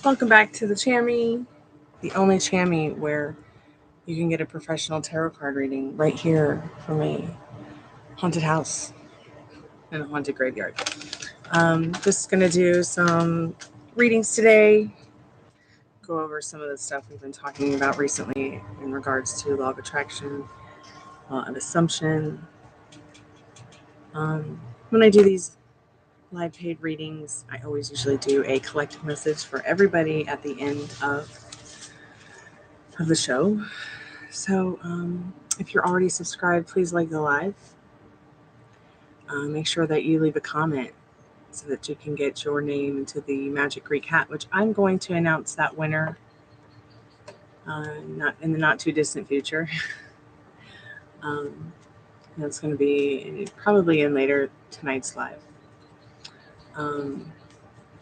Welcome back to the Chammy, the only Chammy where you can get a professional tarot card reading right here from a haunted house and a haunted graveyard. Just going to do some readings today, go over some of the stuff we've been talking about recently in regards to law of attraction, law of assumption. When I do these live paid readings, I always usually do a collective message for everybody at the end of the show. So if you're already subscribed, please like the live. Make sure that you leave a comment so that you can get your name into the Magic Greek Hat, which I'm going to announce that winner not in the not too distant future. That's going to be probably in later tonight's live.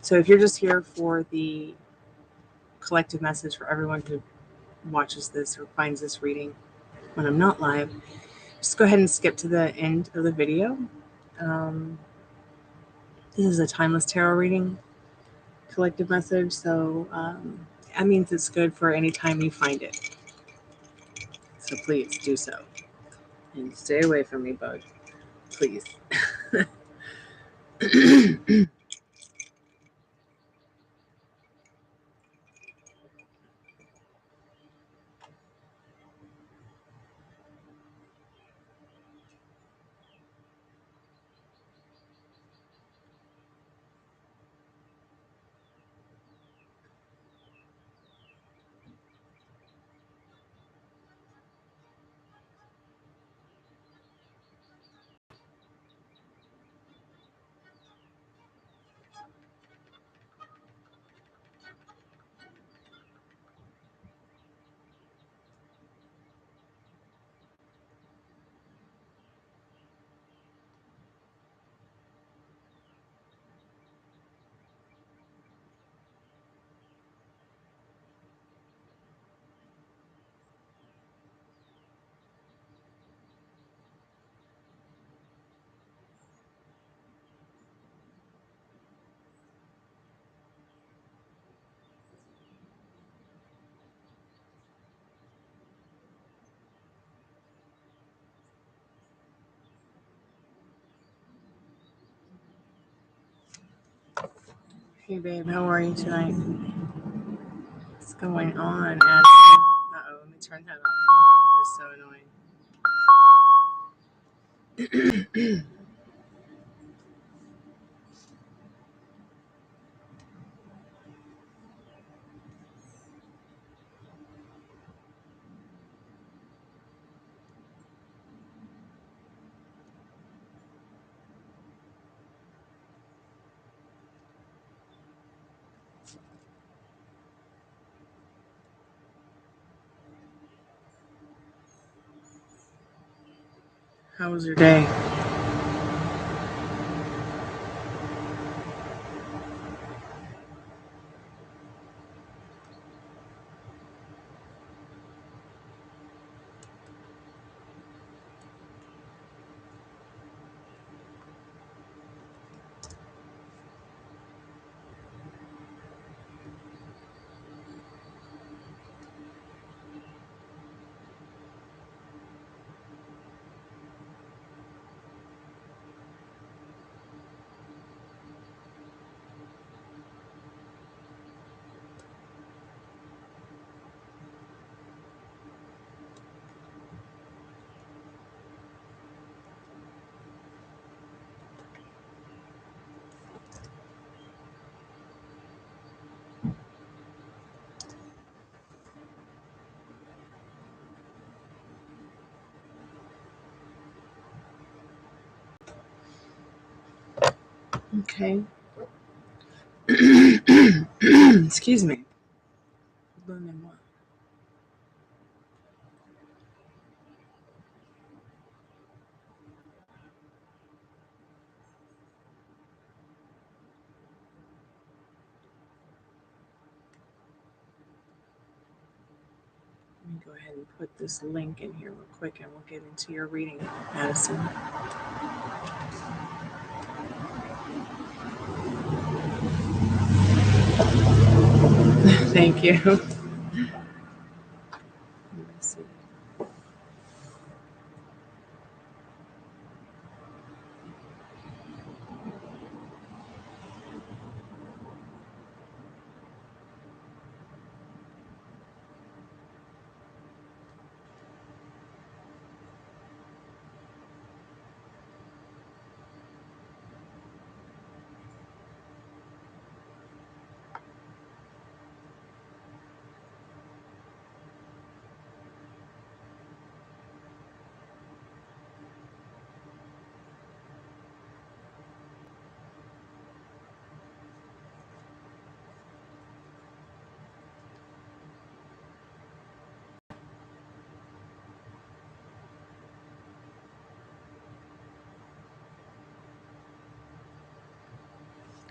So if you're just here for the collective message for everyone who watches this or finds this reading when I'm not live, just go ahead and skip to the end of the video. This is a timeless tarot reading collective message, so that means it's good for any time you find it. So please do so. And stay away from me, bug. Please. Hey, babe, how are you tonight? What's going on, Addison? Uh-oh, let me turn that off. It's so annoying. How was your day? Okay. Excuse me. Let me go ahead and put this link in here real quick and we'll get into your reading, Addison. Thank you. Let me see.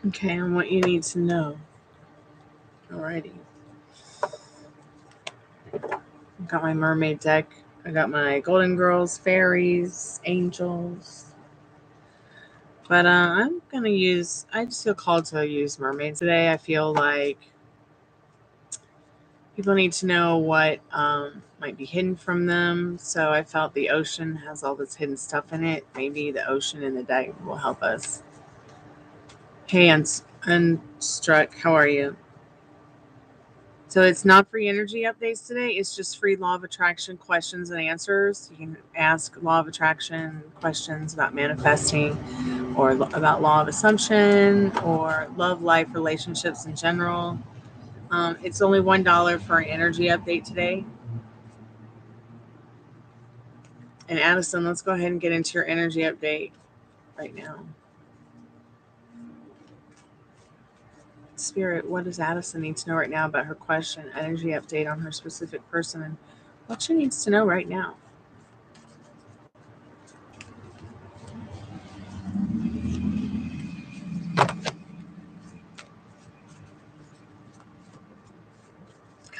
Okay, and what you need to know. Alrighty. I got my mermaid deck. I got my golden girls, fairies, angels. But I'm going to use, I just feel called to use mermaids today. I feel like people need to know what might be hidden from them. So I felt the ocean has all this hidden stuff in it. Maybe the ocean in the deck will help us. Hey, Unstruck, how are you? So it's not free energy updates today. It's just free law of attraction questions and answers. You can ask law of attraction questions about manifesting or about law of assumption or love, life, relationships in general. It's only $1 for an energy update today. And Addison, let's go ahead and get into your energy update right now. Spirit, what does Addison need to know right now about her question? Energy update on her specific person and what she needs to know right now.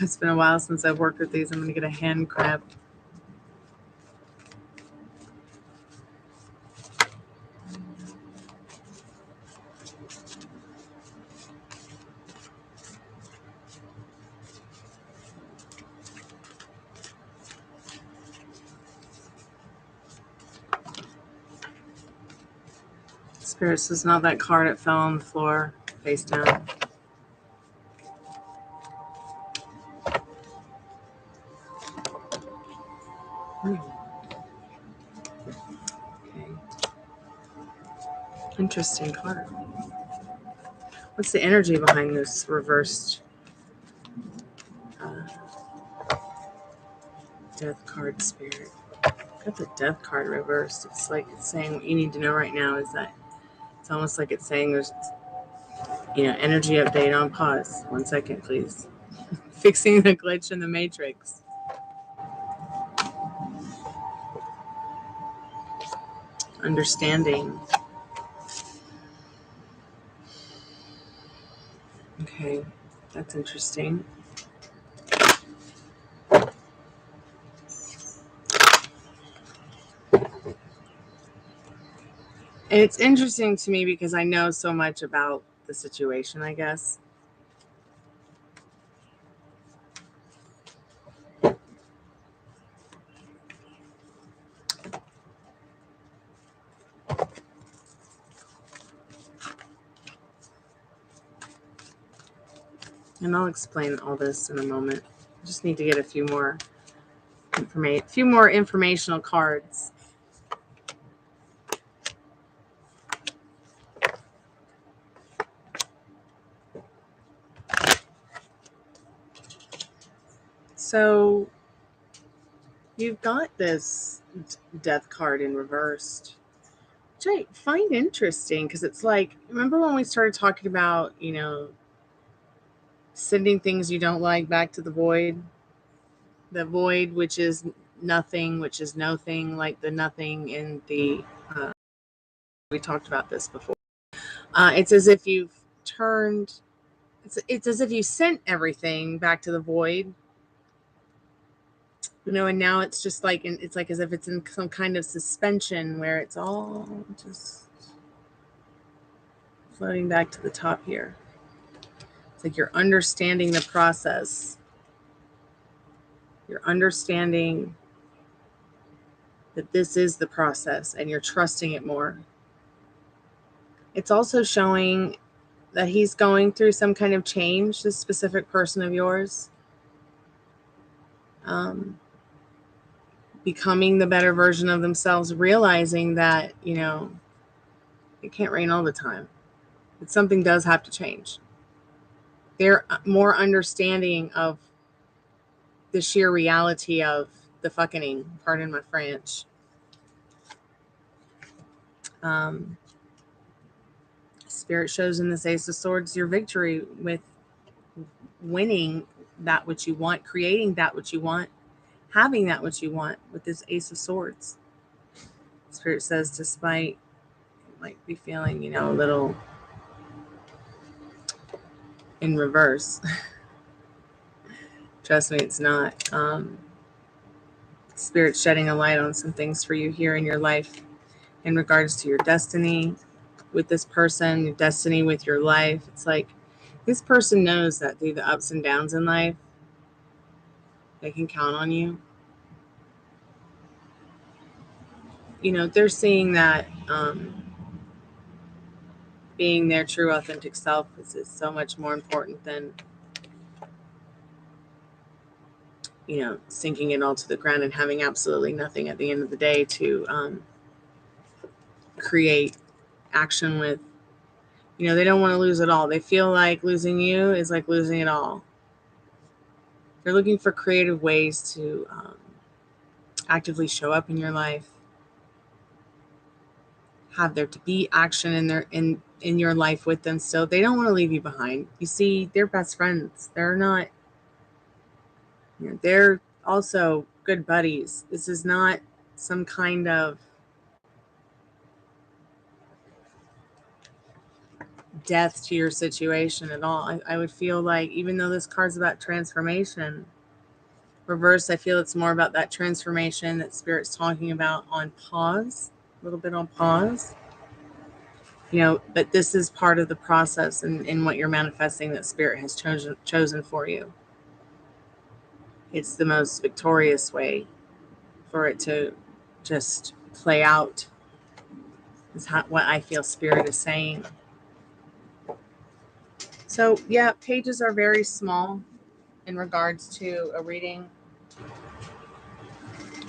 It's been a while since I've worked with these. I'm going to get a hand cramp. Spirits is not that card. It fell on the floor, face down. Okay. Interesting card. What's the energy behind this reversed death card, Spirit? Got the death card reversed. It's like it's saying what you need to know right now is that it's almost like it's saying there's, energy update on pause. 1 second, please. Fixing the glitch in the matrix. Understanding. Okay, that's interesting. And it's interesting to me because I know so much about the situation, I guess. And I'll explain all this in a moment. I just need to get a few more informational cards. So you've got this death card in reversed, which I find interesting because it's like, remember when we started talking about, sending things you don't like back to the void? The void, which is nothing, which is no thing, like the nothing in the, we talked about this before. It's as if you've turned, it's as if you sent everything back to the void, and now it's just like, it's like as if it's in some kind of suspension where it's all just floating back to the top here. like you're understanding the process. You're understanding that this is the process and you're trusting it more. It's also showing that he's going through some kind of change, this specific person of yours. Becoming the better version of themselves, realizing that, you know, it can't rain all the time. That something does have to change. They're more understanding of the sheer reality of the fucking, pardon my French. Spirit shows in this Ace of Swords your victory with winning that which you want, creating that which you want, having that which you want with this Ace of Swords. Spirit says, despite you might be feeling, you know, a little in reverse. Trust me, it's not. Spirit's shedding a light on some things for you here in your life in regards to your destiny with this person, your destiny with your life. It's like this person knows that through the ups and downs in life, they can count on you. You know, they're seeing that being their true authentic self is so much more important than, you know, sinking it all to the ground and having absolutely nothing at the end of the day to create action with. You know, they don't want to lose it all. They feel like losing you is like losing it all. They're looking for creative ways to actively show up in your life, have there to be action in your life with them still. They don't want to leave you behind. You see, they're best friends. They're not, you know, they're also good buddies. This is not some kind of death to your situation at all. I would feel like, even though this card's about transformation, reverse, I feel it's more about that transformation that Spirit's talking about on pause, a little bit on pause. You know, but this is part of the process in what you're manifesting that Spirit has chosen for you. It's the most victorious way for it to just play out, is what I feel Spirit is saying. So, yeah, pages are very small in regards to a reading.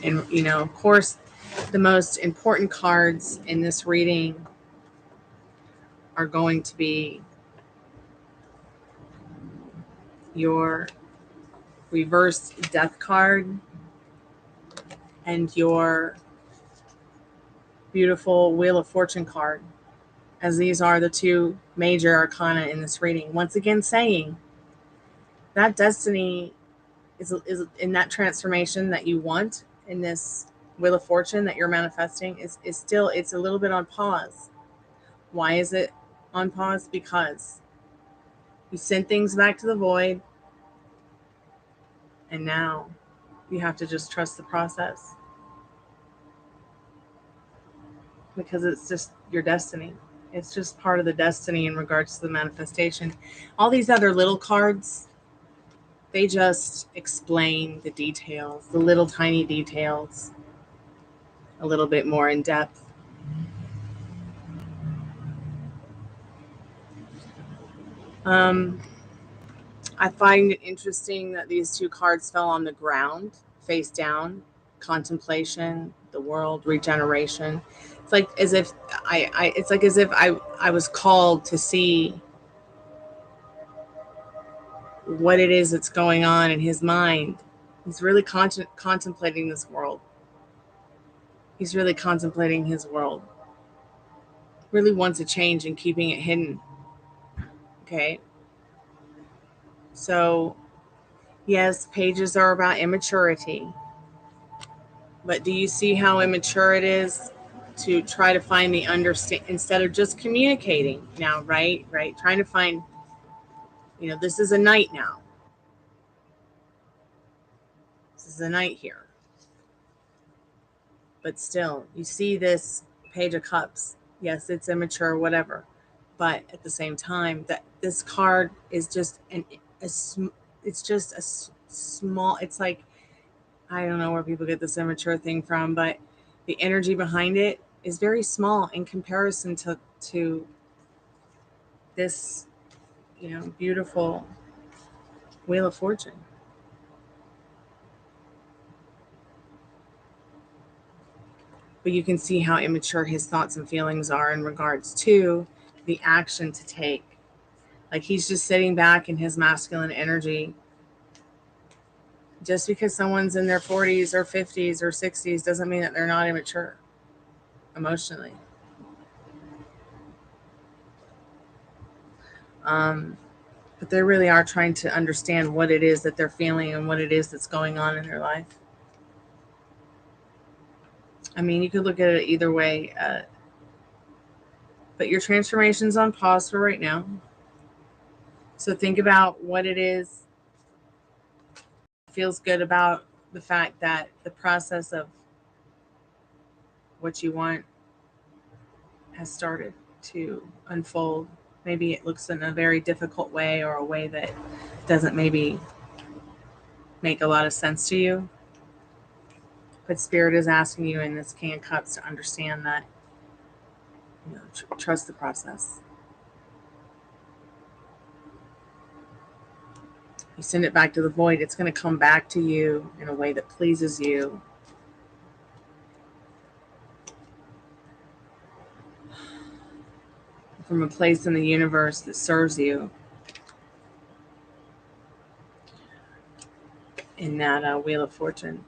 And, you know, of course, the most important cards in this reading are going to be your reverse death card and your beautiful Wheel of Fortune card, as these are the two major arcana in this reading. Once again, saying that destiny is in that transformation that you want in this Wheel of Fortune that you're manifesting is still, it's a little bit on pause. Why is it on pause? Because you sent things back to the void, and now you have to just trust the process, because it's just your destiny. It's just part of the destiny in regards to the manifestation. All these other little cards, they just explain the details, the little tiny details, a little bit more in depth. I find it interesting that these two cards fell on the ground, face down. Contemplation, the world, regeneration. It's like as if I was called to see what it is that's going on in his mind. He's really contemplating this world. He's really contemplating his world. Really wants a change and keeping it hidden. Okay. So, yes, pages are about immaturity. But do you see how immature it is to try to find the understand instead of just communicating now, right? Right. Trying to find, you know, this is a night now. This is a night here. But still, you see this Page of Cups. Yes, it's immature, whatever. But at the same time, that this card is just small. It's like, I don't know where people get this immature thing from, but the energy behind it is very small in comparison to this, beautiful Wheel of Fortune. But you can see how immature his thoughts and feelings are in regards to the action to take. Like, he's just sitting back in his masculine energy. Just because someone's in their 40s or 50s or 60s doesn't mean that they're not immature emotionally. But they really are trying to understand what it is that they're feeling and what it is that's going on in their life. I mean, you could look at it either way. But your transformation's on pause for right now. So think about what it is feels good about the fact that the process of what you want has started to unfold. Maybe it looks in a very difficult way, or a way that doesn't maybe make a lot of sense to you. But Spirit is asking you in this King of Cups to understand that, trust the process. You send it back to the void, it's going to come back to you in a way that pleases you. From a place in the universe that serves you. In that Wheel of Fortune.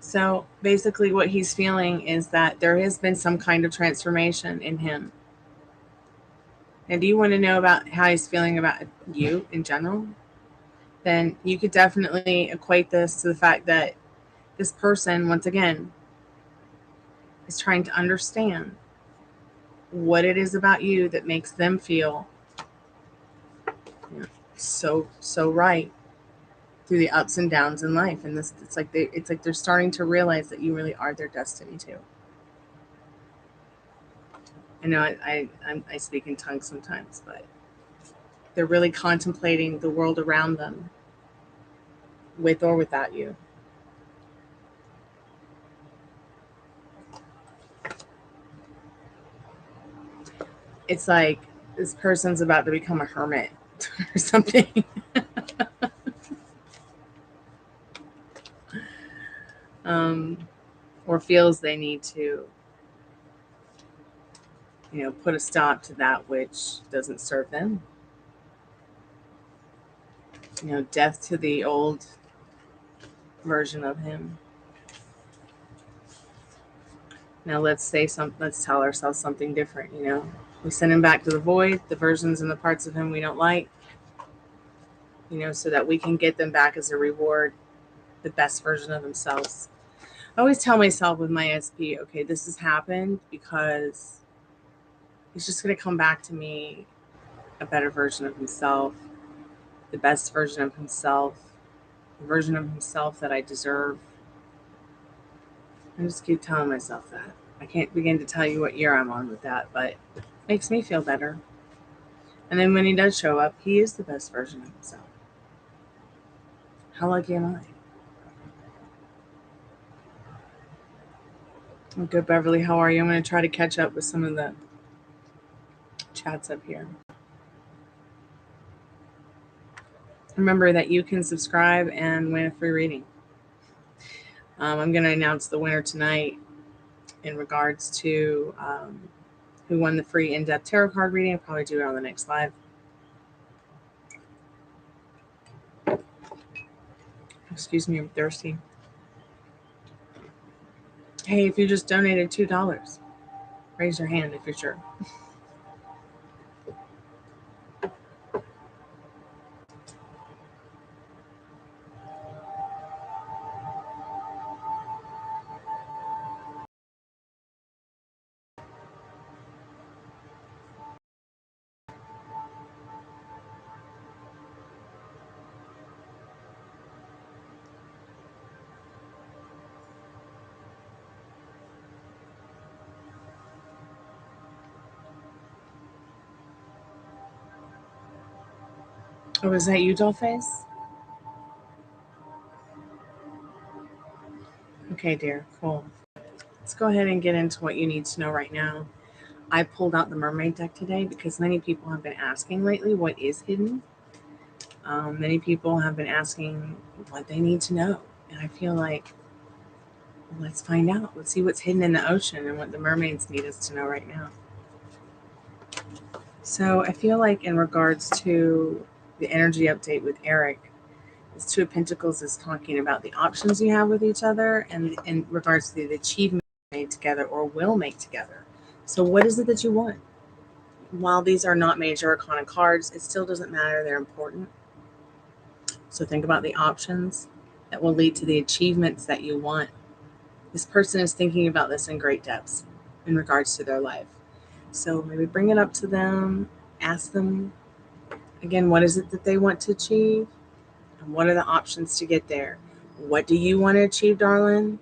So basically what he's feeling is that there has been some kind of transformation in him. And do you want to know about how he's feeling about you in general? Then you could definitely equate this to the fact that this person, once again, is trying to understand what it is about you that makes them feel so right through the ups and downs in life. And this, it's like they're starting to realize that you really are their destiny too. I know I speak in tongues sometimes, but they're really contemplating the world around them, with or without you. It's like this person's about to become a hermit or something. Or feels they need to, put a stop to that which doesn't serve them. Death to the old version of him. Now let's tell ourselves something different. We send him back to the void, the versions and the parts of him we don't like, so that we can get them back as a reward, the best version of themselves. I always tell myself with my SP, okay, this has happened because he's just going to come back to me a better version of himself, the best version of himself, the version of himself that I deserve. I just keep telling myself that. I can't begin to tell you what year I'm on with that, but it makes me feel better. And then when he does show up, he is the best version of himself. How lucky am I? I'm good, Beverly. How are you? I'm going to try to catch up with some of the chats up here. Remember that you can subscribe and win a free reading. I'm going to announce the winner tonight in regards to who won the free in-depth tarot card reading. I'll probably do it on the next live. Excuse me, I'm thirsty. Hey, if you just donated $2, raise your hand if you're sure. Oh, was that you, Dollface? Okay, dear. Cool. Let's go ahead and get into what you need to know right now. I pulled out the mermaid deck today because many people have been asking lately what is hidden. Many people have been asking what they need to know. And I feel like, let's find out. Let's see what's hidden in the ocean and what the mermaids need us to know right now. So I feel like in regards to the energy update with Eric, this Two of Pentacles is talking about the options you have with each other and in regards to the achievement made together or will make together. So what is it that you want? While these are not major arcana cards, it still doesn't matter. They're important. So think about the options that will lead to the achievements that you want. This person is thinking about this in great depths in regards to their life. So maybe bring it up to them, ask them, again, what is it that they want to achieve? And what are the options to get there? What do you want to achieve, darling?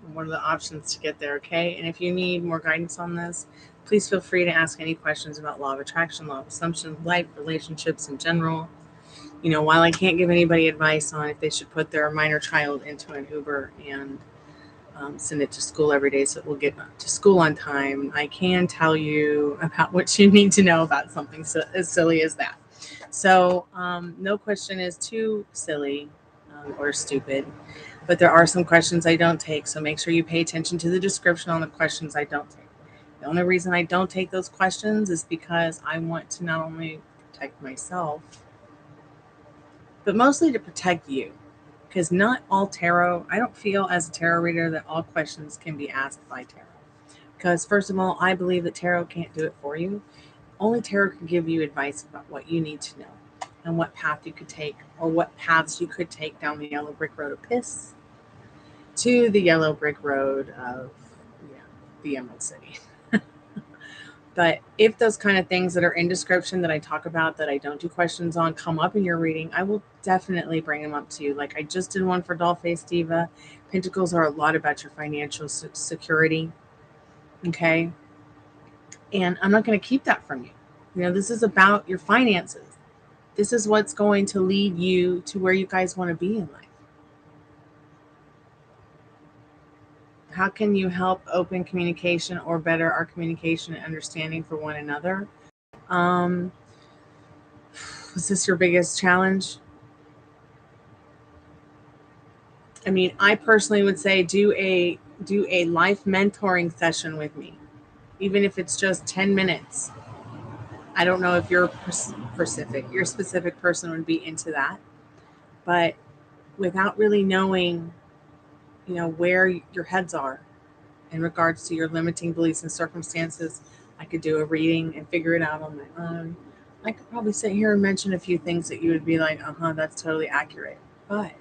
And what are the options to get there, okay? And if you need more guidance on this, please feel free to ask any questions about law of attraction, law of assumption, life, relationships in general. You know, while I can't give anybody advice on if they should put their minor child into an Uber and send it to school every day so it will get to school on time, I can tell you about what you need to know about something so, as silly as that. So no question is too silly or stupid, but there are some questions I don't take. So make sure you pay attention to the description on the questions I don't take. The only reason I don't take those questions is because I want to not only protect myself, but mostly to protect you. Because not all tarot, I don't feel as a tarot reader that all questions can be asked by tarot. Because first of all, I believe that tarot can't do it for you. Only tarot can give you advice about what you need to know and what path you could take or what paths you could take down the yellow brick road of piss to the yellow brick road of the Emerald City. But if those kind of things that are in description that I talk about that I don't do questions on come up in your reading, I will definitely bring them up to you. Like I just did one for Dollface Diva. Pentacles are a lot about your financial security. Okay. And I'm not going to keep that from you. You know, this is about your finances. This is what's going to lead you to where you guys want to be in life. How can you help open communication or better our communication and understanding for one another? Was this your biggest challenge? I mean, I personally would say do a life mentoring session with me, even if it's just 10 minutes. I don't know if your specific person would be into that, but without really knowing, you know, where your heads are in regards to your limiting beliefs and circumstances, I could do a reading and figure it out on my own. I could probably sit here and mention a few things that you would be like, that's totally accurate. But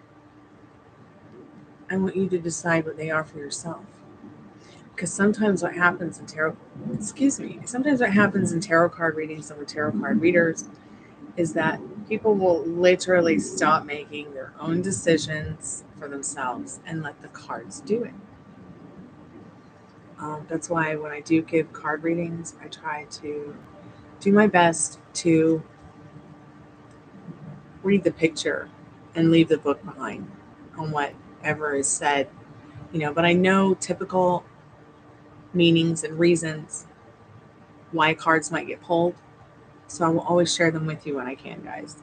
I want you to decide what they are for yourself. Because sometimes what happens in sometimes what happens in tarot card readings and with tarot card readers is that people will literally stop making their own decisions for themselves and let the cards do it. That's why when I do give card readings, I try to do my best to read the picture and leave the book behind on whatever is said, you know, but I know typical meanings and reasons why cards might get pulled. So I will always share them with you when I can, guys.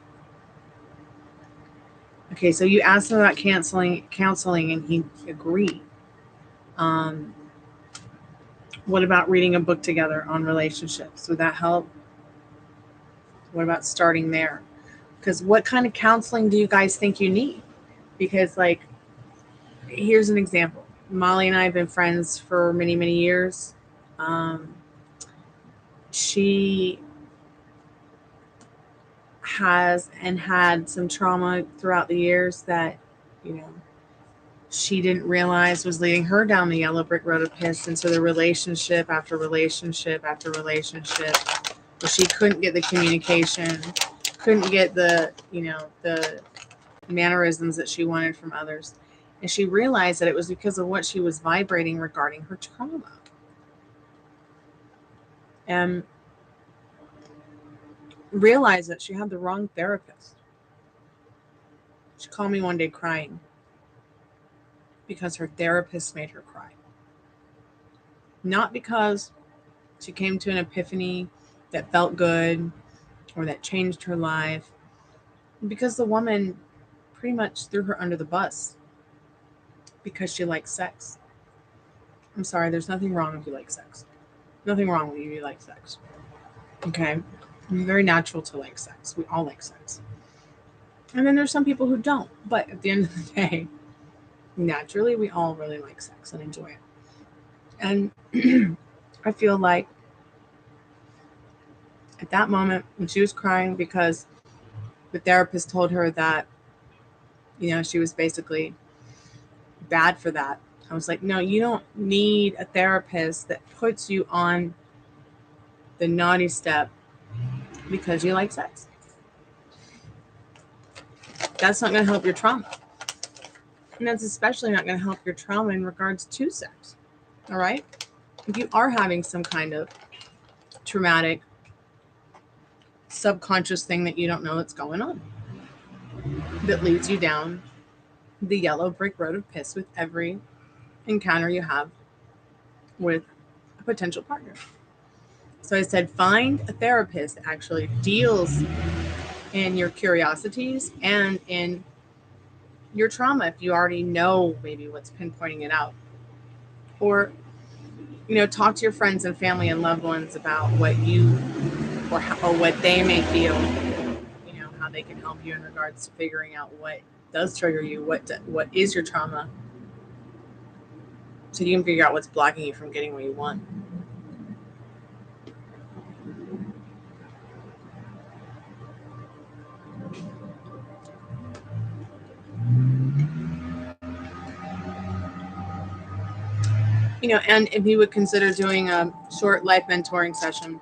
Okay, so you asked him about counseling and he agreed. What about reading a book together on relationships? Would that help? What about starting there? Because what kind of counseling do you guys think you need? Because, like, here's an example. Molly and I have been friends for many, many years. She has and had some trauma throughout the years that, you know, she didn't realize was leading her down the yellow brick road of piss into the relationship after relationship after relationship, where she couldn't get the communication, couldn't get the, you know, the mannerisms that she wanted from others. And she realized that it was because of what she was vibrating regarding her trauma. And realized that she had the wrong therapist. She called me one day crying because her therapist made her cry. Not because she came to an epiphany that felt good or that changed her life, because the woman pretty much threw her under the bus because she likes sex. I'm sorry, there's nothing wrong if you like sex. Nothing wrong with you if you like sex. Okay? It's very natural to like sex. We all like sex. And then there's some people who don't. But at the end of the day, naturally, we all really like sex and enjoy it. And I feel like at that moment, when she was crying because the therapist told her that, she was basically bad for that, I was like, no, you don't need a therapist that puts you on the naughty step because you like sex. That's not going to help your trauma. And that's especially not going to help your trauma in regards to sex. All right? If you are having some kind of traumatic, subconscious thing that you don't know that's going on, that leads you down the yellow brick road of piss with every encounter you have with a potential partner. So I said, find a therapist that actually deals in your curiosities and in your trauma if you already know maybe what's pinpointing it out. Or, talk to your friends and family and loved ones about what you or what they may feel, how they can help you in regards to figuring out what does trigger you, what is your trauma, so you can figure out what's blocking you from getting what you want. And if you would consider doing a short life mentoring session, you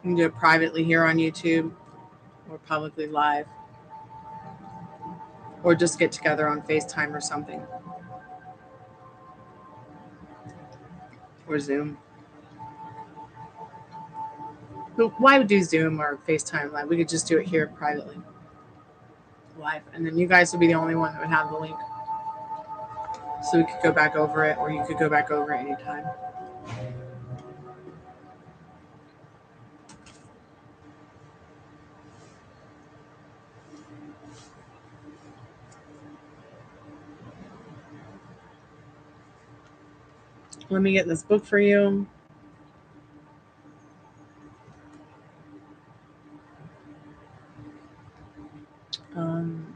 can do it privately here on YouTube or publicly live, or just get together on FaceTime or something, or Zoom. But why would do Zoom or FaceTime live? We could just do it here privately live, and then you guys would be the only one that would have the link, so we could go back over it, or you could go back over it anytime. Let me get this book for you. Um,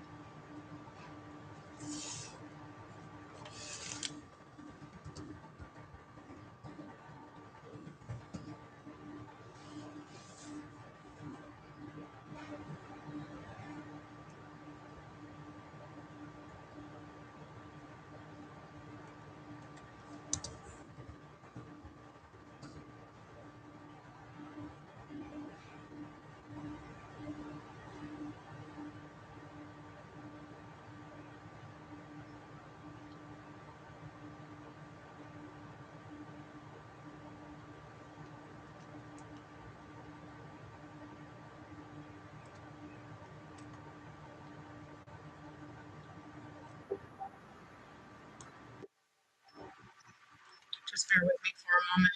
just bear with me for a moment.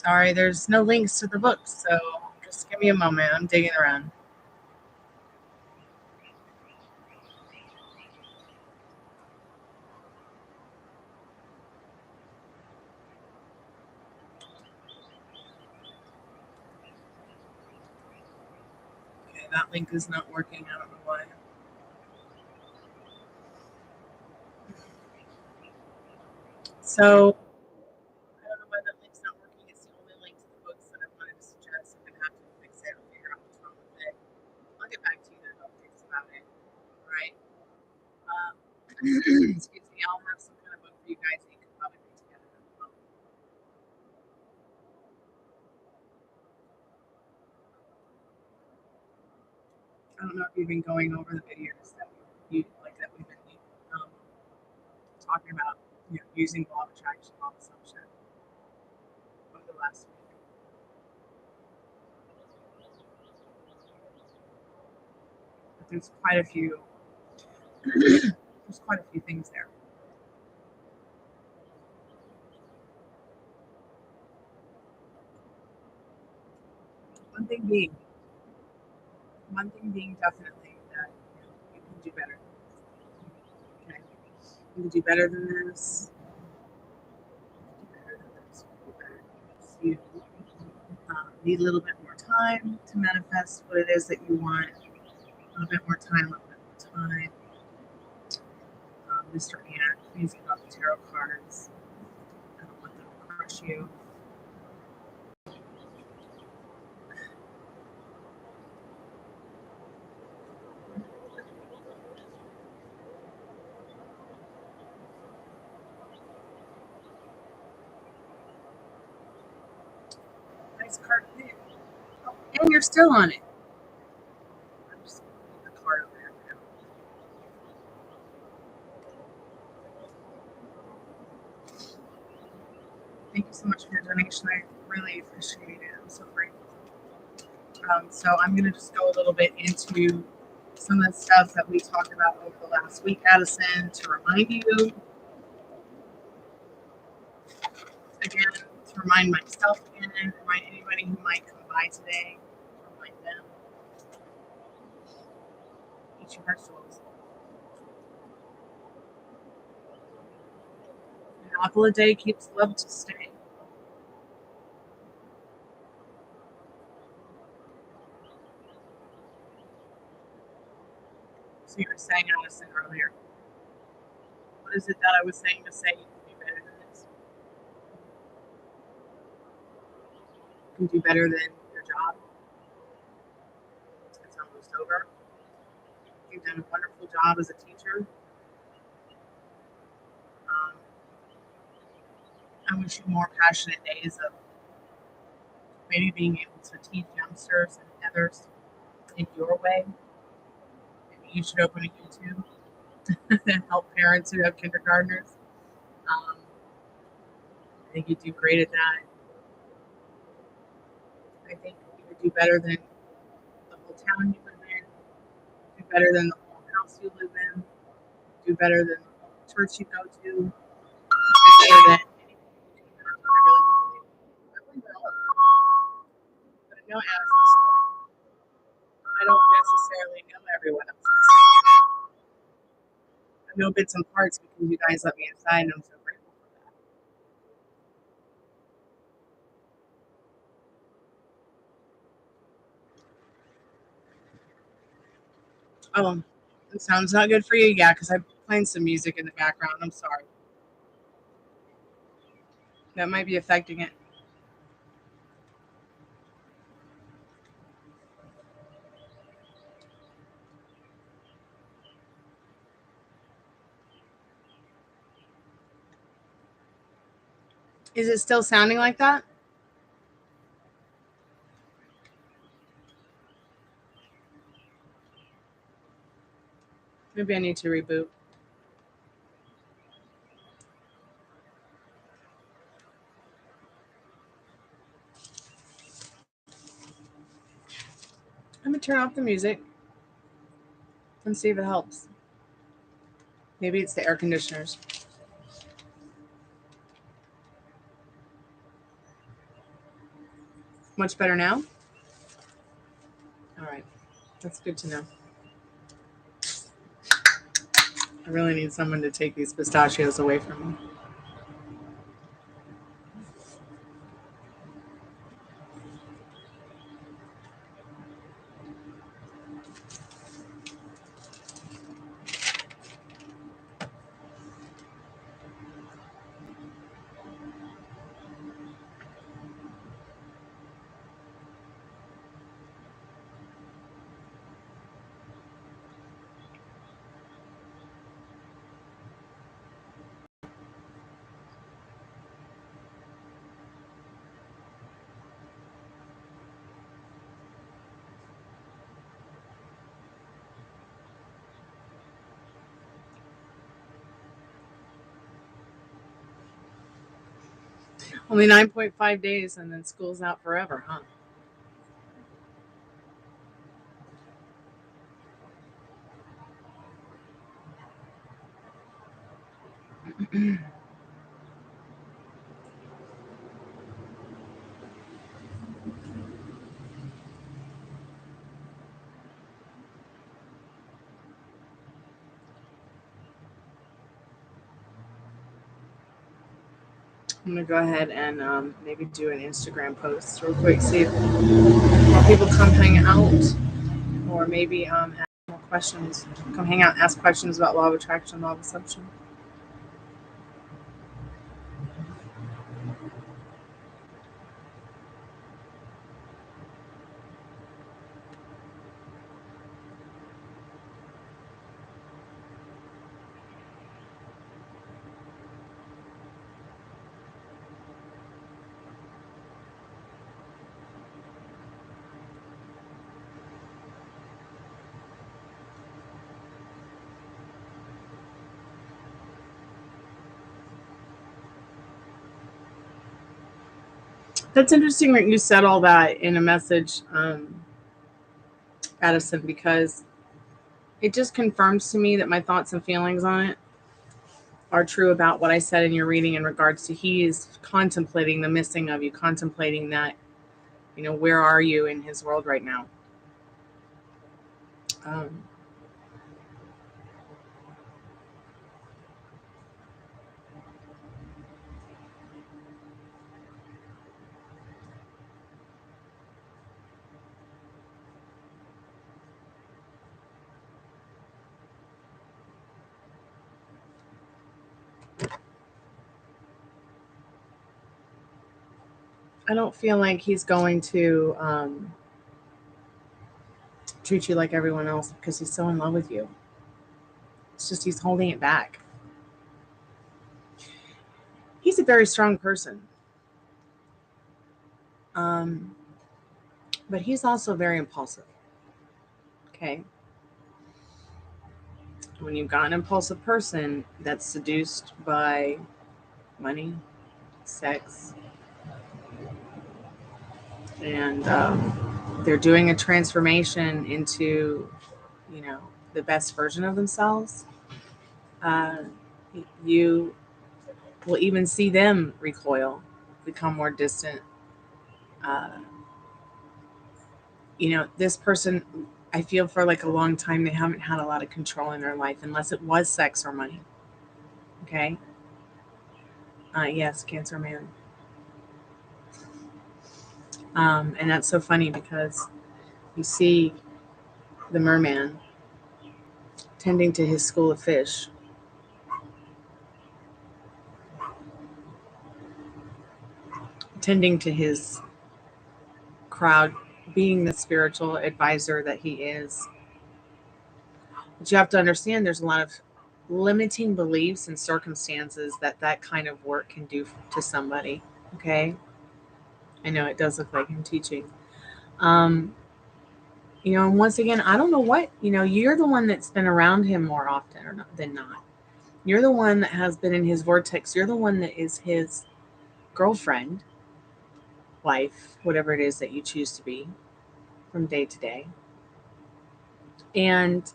Sorry, there's no links to the books, so just give me a moment. I'm digging around. Okay, that link is not working. I don't know why. So I don't know why that link's not working. It's the only link to the books that I wanted to suggest. I'm gonna have to fix it and figure out what's wrong with it. I'll get back to you in updates about it. All right. Excuse me. I'll have some kind of book for you guys that you can probably read together as well. I don't know if you've been going over the videos that we've been talking about, using law of attraction, law of assumption over the last week. But there's quite a few. There's quite a few things there. One thing being definitely that you can do better. Okay, you can do better than this. You need a little bit more time to manifest what it is that you want. A little bit more time. Mr. Ant, please get out the tarot cards. I don't want them to crush you. Nice card pick. Oh, and you're still on it. I'm just going to put the card over there now. Thank you so much for your donation. I really appreciate it. I'm so grateful. So I'm going to just go a little bit into some of the stuff that we talked about over the last week, Addison, to remind you. Again, to remind myself again, remind anybody who might come by today, remind them. Each of our souls. An apple a day keeps love to stay. So you were saying, Addison, earlier. What is it that I was saying to say you can do better than this? You can do better than your job. It's almost over. You've done a wonderful job as a teacher. I wish you more passionate days of maybe being able to teach youngsters and others in your way. Maybe you should open a YouTube and help parents who have kindergartners. I think you do great at that. I think you would do better than the whole town you live in, do better than the whole house you live in, do better than the whole church you go to, do better than anything you do. I really do believe it. I believe it all. But I know Addison's story. I don't necessarily know everyone else's. I know bits and parts because you guys let me inside, and I'm so grateful for that. Oh, it sounds not good for you? Yeah, because I'm playing some music in the background. I'm sorry. That might be affecting it. Is it still sounding like that? Maybe I need to reboot. I'm going to turn off the music and see if it helps. Maybe it's the air conditioners. Much better now? All right. That's good to know. I really need someone to take these pistachios away from me. Only 9.5 days and then school's out forever, huh? I'm going to go ahead and maybe do an Instagram post real quick, see if more people come hang out, or maybe ask more questions. Come hang out and ask questions about law of attraction, law of assumption. That's interesting that you said all that in a message, Addison, because it just confirms to me that my thoughts and feelings on it are true about what I said in your reading in regards to he is contemplating the missing of you, contemplating that, where are you in his world right now? I don't feel like he's going to treat you like everyone else because he's so in love with you. It's just he's holding it back. He's a very strong person. But he's also very impulsive. Okay. When you've got an impulsive person that's seduced by money, sex, and they're doing a transformation into, the best version of themselves, you will even see them recoil, become more distant. This person, I feel for like a long time, they haven't had a lot of control in their life unless it was sex or money. Okay. Yes, Cancer man. And that's so funny because you see the merman tending to his school of fish. Tending to his crowd, being the spiritual advisor that he is. But you have to understand there's a lot of limiting beliefs and circumstances that kind of work can do to somebody. Okay. I know it does look like him teaching. And once again, I don't know what, you're the one that's been around him more often than not. You're the one that has been in his vortex. You're the one that is his girlfriend, wife, whatever it is that you choose to be from day to day. And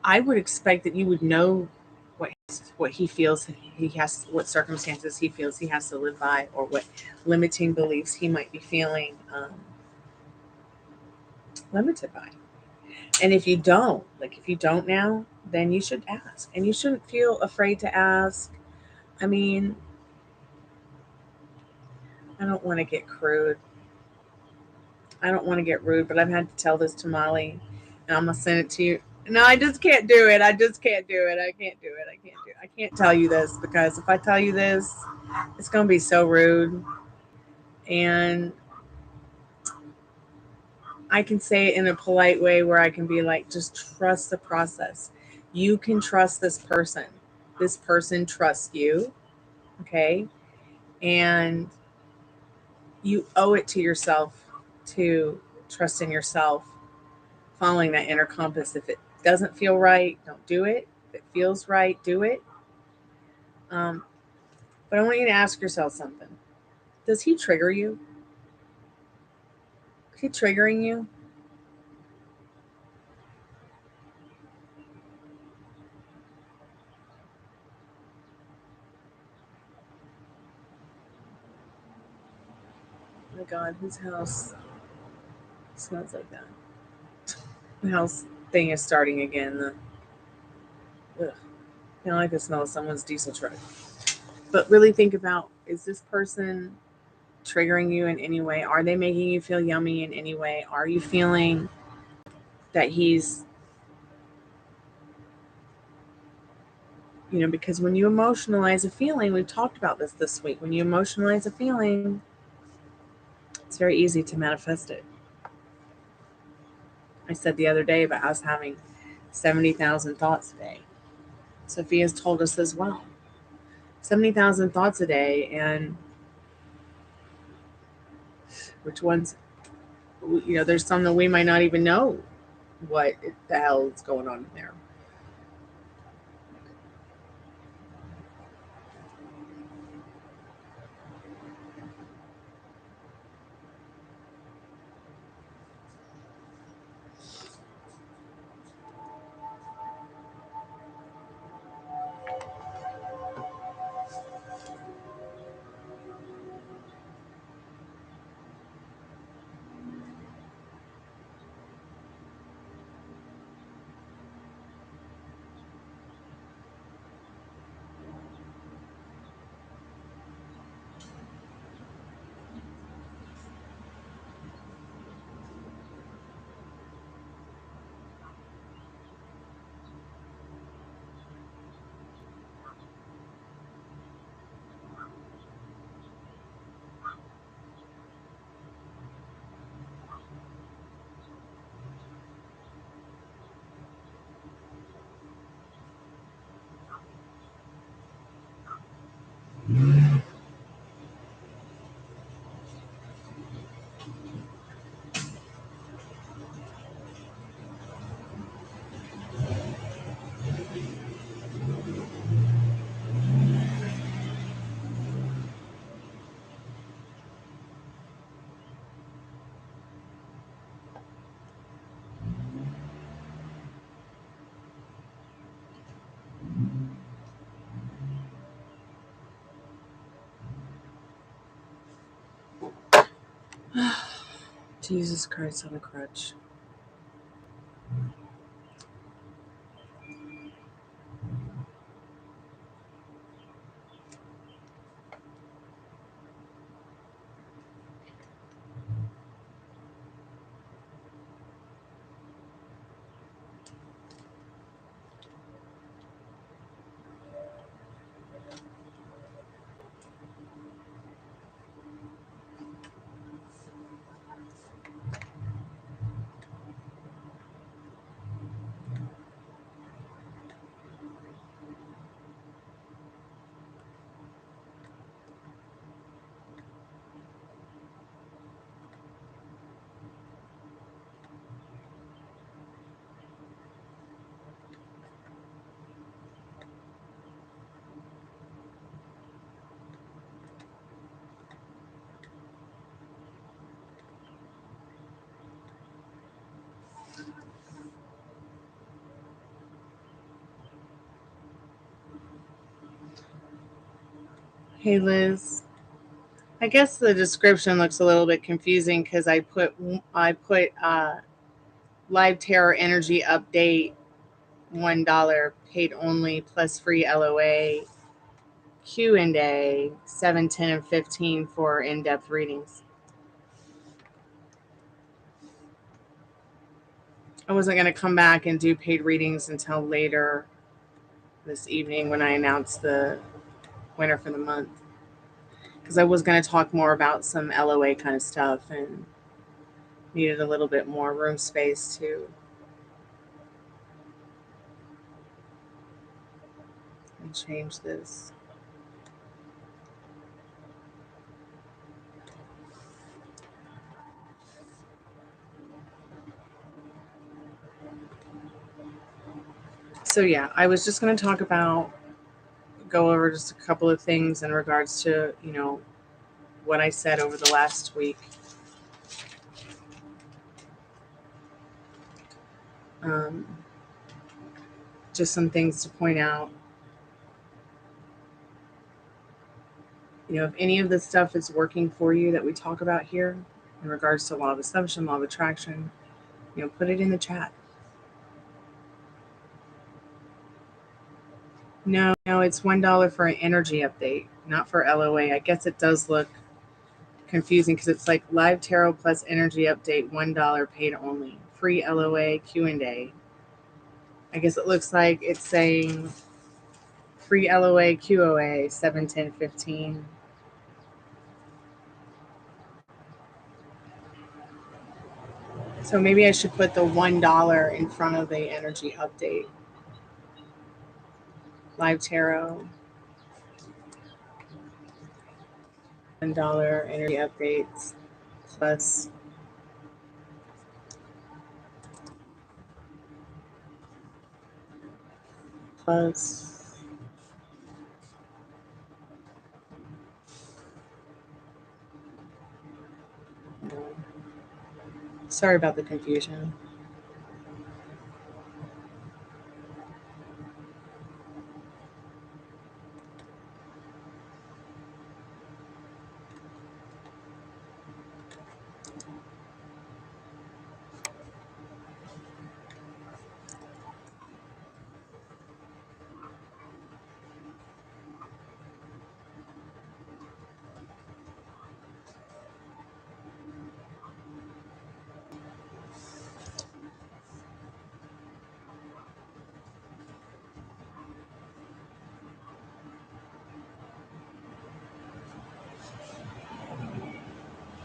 I would expect that you would know what what he feels he has, what circumstances he feels he has to live by, or what limiting beliefs he might be feeling limited by. And if you don't now, then you should ask. And you shouldn't feel afraid to ask. I mean, I don't want to get crude. I don't want to get rude, but I've had to tell this to Molly, and I'm going to send it to you. No, I just can't do it. I just can't do it. I can't do it. I can't tell you this, because if I tell you this, it's going to be so rude. And I can say it in a polite way where I can be like, just trust the process. You can trust this person. This person trusts you. Okay. And you owe it to yourself to trust in yourself, following that inner compass. If it doesn't feel right, don't do it. If it feels right, do it. But I want you to ask yourself something. Does he trigger you? Is he triggering you? Oh my God, whose house smells like that? The house thing is starting again. Ugh. I don't like the smell of someone's diesel truck. But really think about, is this person triggering you in any way? Are they making you feel yummy in any way? Are you feeling that he's, because when you emotionalize a feeling, we've talked about this week, when you emotionalize a feeling, it's very easy to manifest it. I said the other day about us having 70,000 thoughts a day. Sophia's told us as well. 70,000 thoughts a day, and which ones, there's some that we might not even know what the hell is going on in there. Jesus Christ on a crutch. Hey Liz, I guess the description looks a little bit confusing because I put live terror energy update $1 paid only plus free LOA Q&A 7, 10, and 15 for in-depth readings. I wasn't going to come back and do paid readings until later this evening when I announced the winner for the month, because I was going to talk more about some LOA kind of stuff and needed a little bit more room space to change this. So yeah, I was just going to go over just a couple of things in regards to, what I said over the last week. Just some things to point out. If any of this stuff is working for you that we talk about here in regards to law of assumption, law of attraction, put it in the chat. No, it's $1 for an energy update, not for LOA. I guess it does look confusing because it's like live tarot plus energy update, $1 paid only, free LOA Q&A. I guess it looks like it's saying free LOA QOA 7, 10, 15. So maybe I should put the $1 in front of the energy update. Live tarot, $1 energy updates plus sorry about the confusion.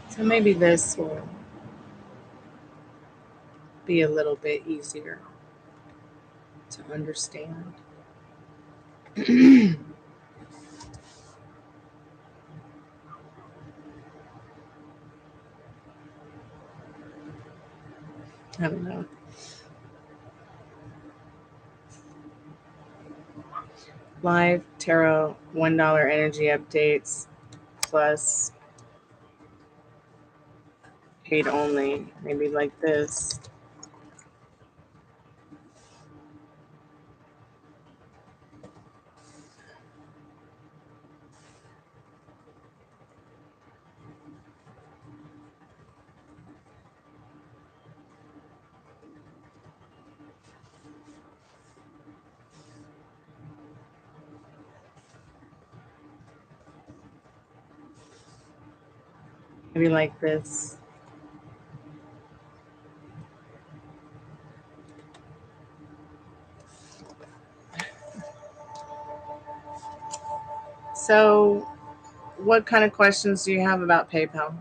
So maybe this will be a little bit easier to understand. I don't know. Live tarot $1 energy updates plus paid only. Maybe like this. Maybe like this. So, what kind of questions do you have about PayPal?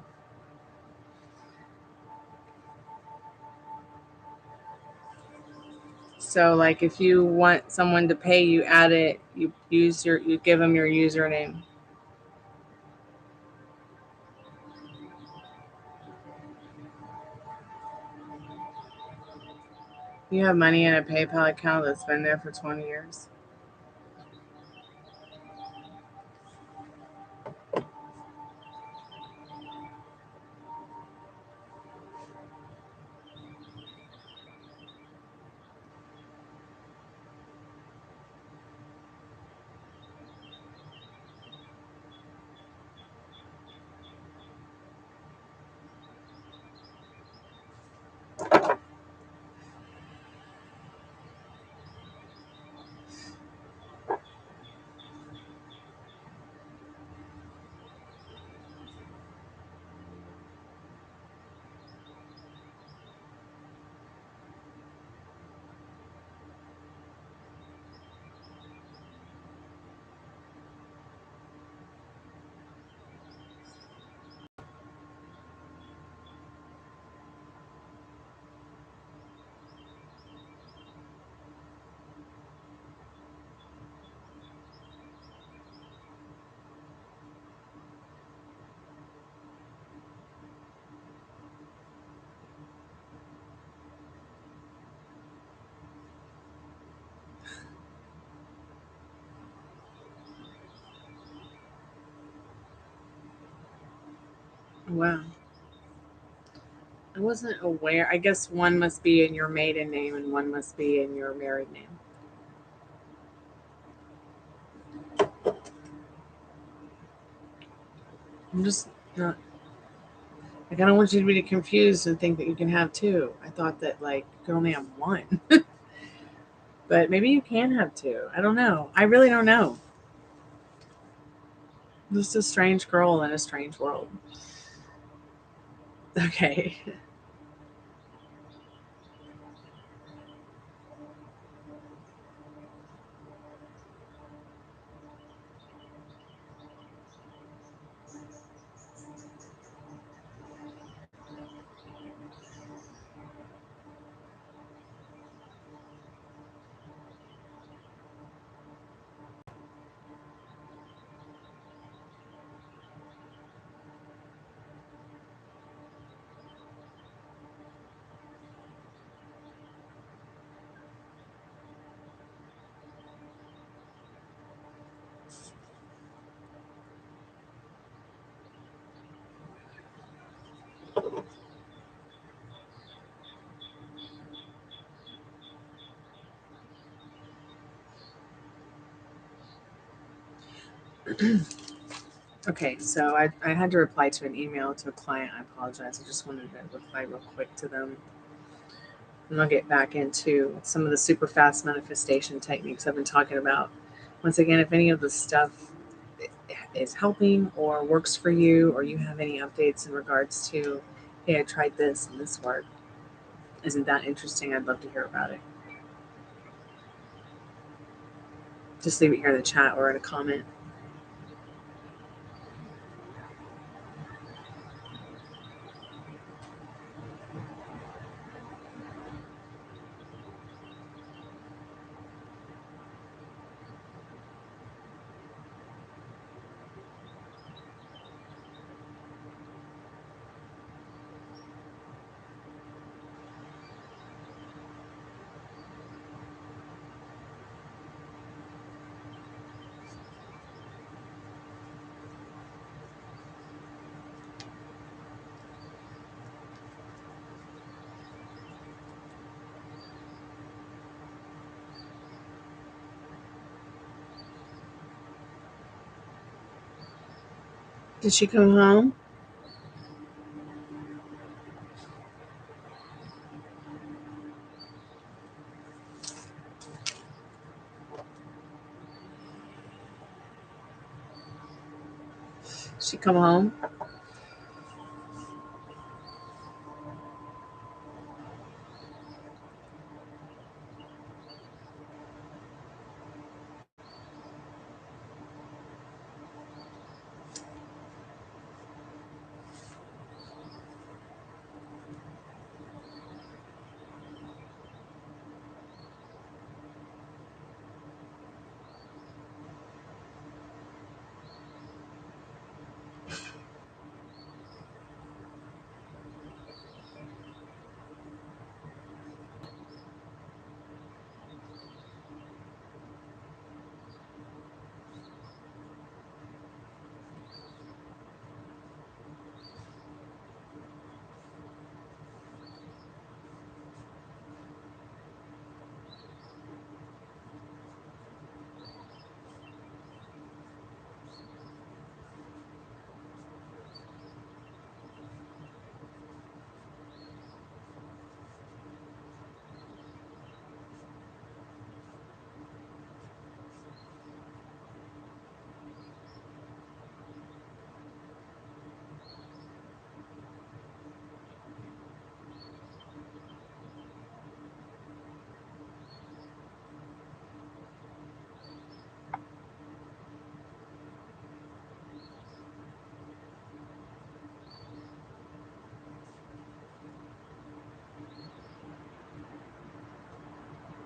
So, like, if you want someone to pay you, add it. You give them your username. You have money in a PayPal account that's been there for 20 years. Wow. I wasn't aware. I guess one must be in your maiden name and one must be in your married name. I'm just not. Like, I don't want you to be confused and think that you can have two. I thought that, like, you could only have one. But maybe you can have two. I don't know. I really don't know. Just a strange girl in a strange world. Okay. Okay, so I had to reply to an email to a client. I apologize. I just wanted to reply real quick to them. And I'll get back into some of the super fast manifestation techniques I've been talking about. Once again, if any of the stuff is helping or works for you, or you have any updates in regards to, hey, I tried this and this worked, isn't that interesting? I'd love to hear about it. Just leave it here in the chat or in a comment. Did she come home? She come home?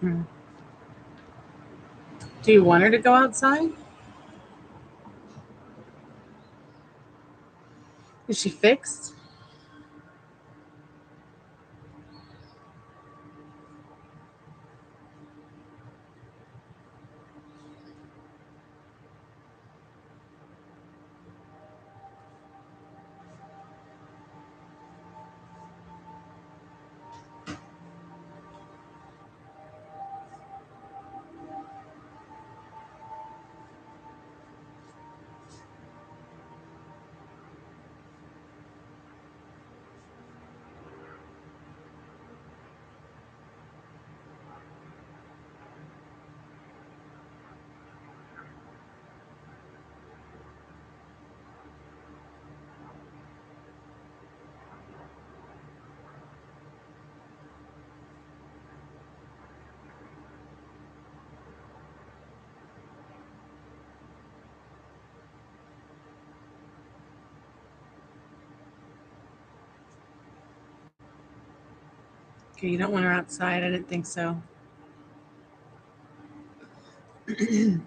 Hmm. Do you want her to go outside? Is she fixed? Okay, you don't want her outside. I didn't think so. I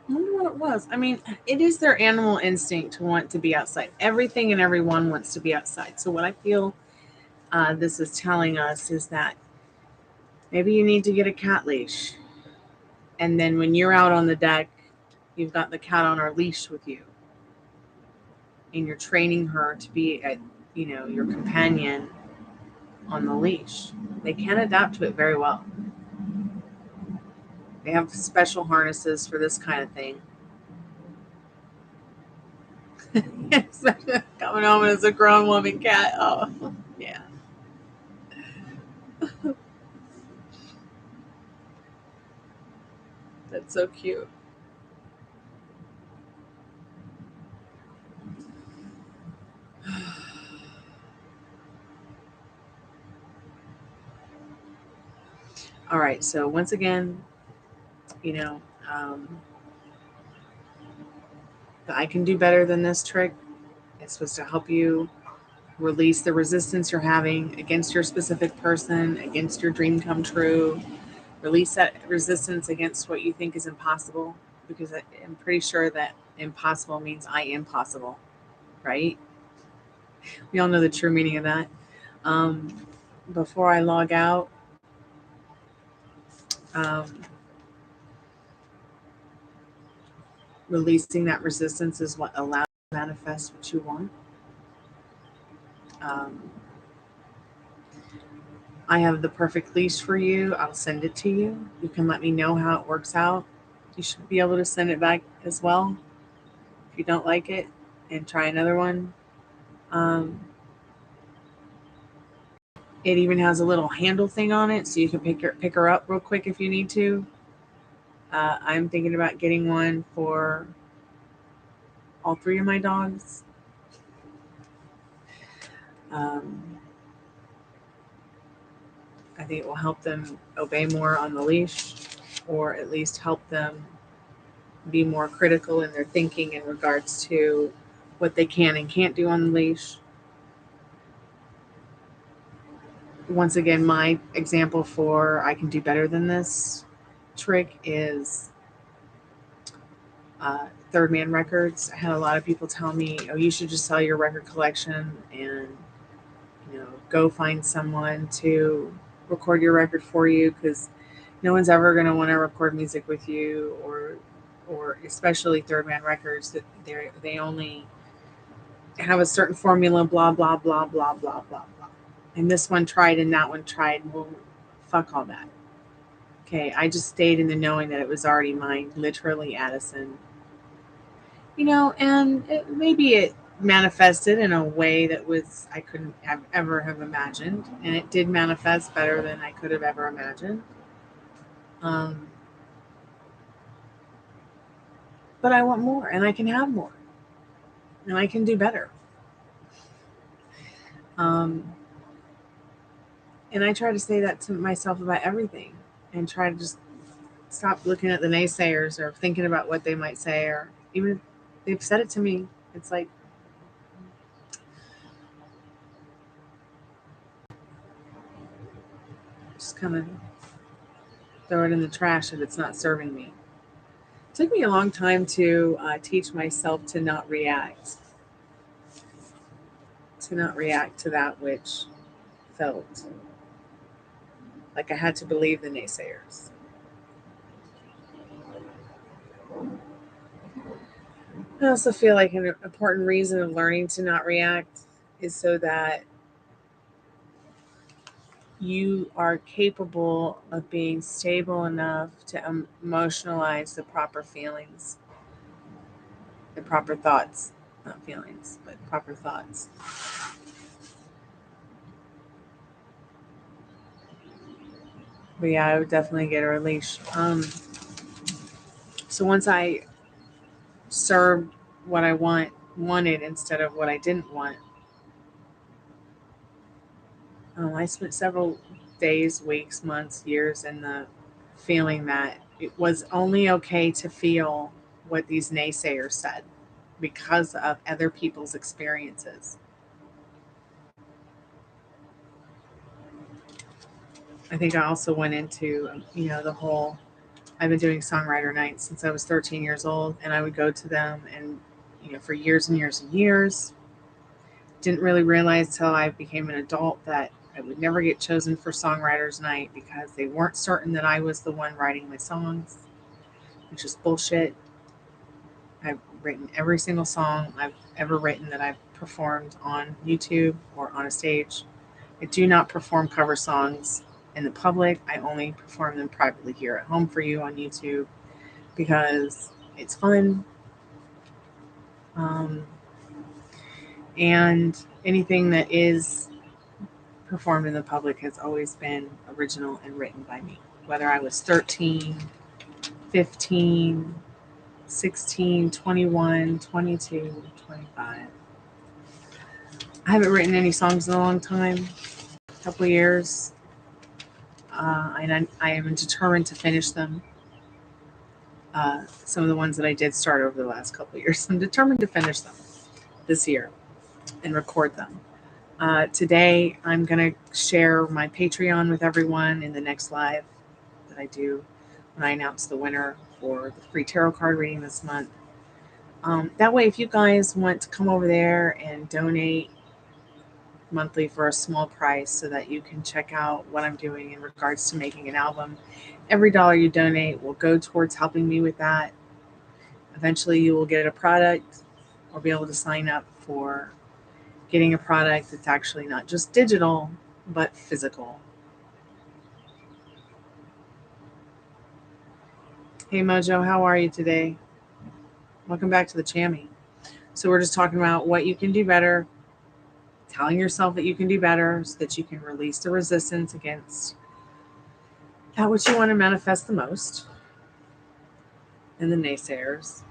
wonder what it was. I mean, it is their animal instinct to want to be outside. Everything and everyone wants to be outside. So what I feel this is telling us is that maybe you need to get a cat leash. And then when you're out on the deck, you've got the cat on her leash with you. And you're training her to be your companion on the leash. They can adapt to it very well. They have special harnesses for this kind of thing. Coming home as a grown woman cat. Oh, yeah. That's so cute. All right. So once again, the I can do better than this trick. It's supposed to help you release the resistance you're having against your specific person, against your dream come true. Release that resistance against what you think is impossible, because I'm pretty sure that impossible means I am possible, right? We all know the true meaning of that. Before I log out, releasing that resistance is what allows you to manifest what you want. I have the perfect leash for you. I'll send it to you. You can let me know how it works out. You should be able to send it back as well if you don't like it, and try another one. It even has a little handle thing on it, so you can pick her up real quick if you need to. I'm thinking about getting one for all 3 of my dogs. I think it will help them obey more on the leash, or at least help them be more critical in their thinking in regards to what they can and can't do on the leash. Once again, my example for I can do better than this trick is Third Man Records. I had a lot of people tell me, oh, you should just sell your record collection and go find someone to record your record for you, because no one's ever going to want to record music with you, or especially Third Man Records, that they only have a certain formula, blah blah blah blah blah blah blah. And this one tried and that one tried. Well, fuck all that. Okay, I just stayed in the knowing that it was already mine, literally Addison. And maybe it manifested in a way that was I couldn't ever have imagined, and it did manifest better than I could have ever imagined. But I want more, and I can have more, and I can do better. And I try to say that to myself about everything, and try to just stop looking at the naysayers or thinking about what they might say, or even if they've said it to me, it's like, just kind of throw it in the trash if it's not serving me. It took me a long time to teach myself to not react to that which felt like I had to believe the naysayers. I also feel like an important reason of learning to not react is so that you are capable of being stable enough to emotionalize the proper feelings, the proper thoughts, not feelings, but proper thoughts. But yeah, I would definitely get her a leash. So once I served what I wanted instead of what I didn't want, I spent several days, weeks, months, years in the feeling that it was only okay to feel what these naysayers said because of other people's experiences. I think I also went into, the whole, I've been doing songwriter nights since I was 13 years old, and I would go to them and, for years and years and years. Didn't really realize till I became an adult that I would never get chosen for songwriters night because they weren't certain that I was the one writing my songs, which is bullshit. I've written every single song I've ever written that I've performed on YouTube or on a stage. I do not perform cover songs in the public. I only perform them privately here at home for you on YouTube because it's fun. And anything that is performed in the public has always been original and written by me. Whether I was 13, 15, 16, 21, 22, 25. I haven't written any songs in a long time, a couple of years. And I am determined to finish them. Some of the ones that I did start over the last couple of years, I'm determined to finish them this year and record them. Today, I'm going to share my Patreon with everyone in the next live that I do when I announce the winner for the free tarot card reading this month. That way, if you guys want to come over there and donate monthly for a small price so that you can check out what I'm doing in regards to making an album, every dollar you donate will go towards helping me with that. Eventually, you will get a product or be able to sign up for getting a product that's actually not just digital, but physical. Hey Mojo, how are you today? Welcome back to the Chammy. So we're just talking about what you can do better, telling yourself that you can do better so that you can release the resistance against that which you want to manifest the most and the naysayers.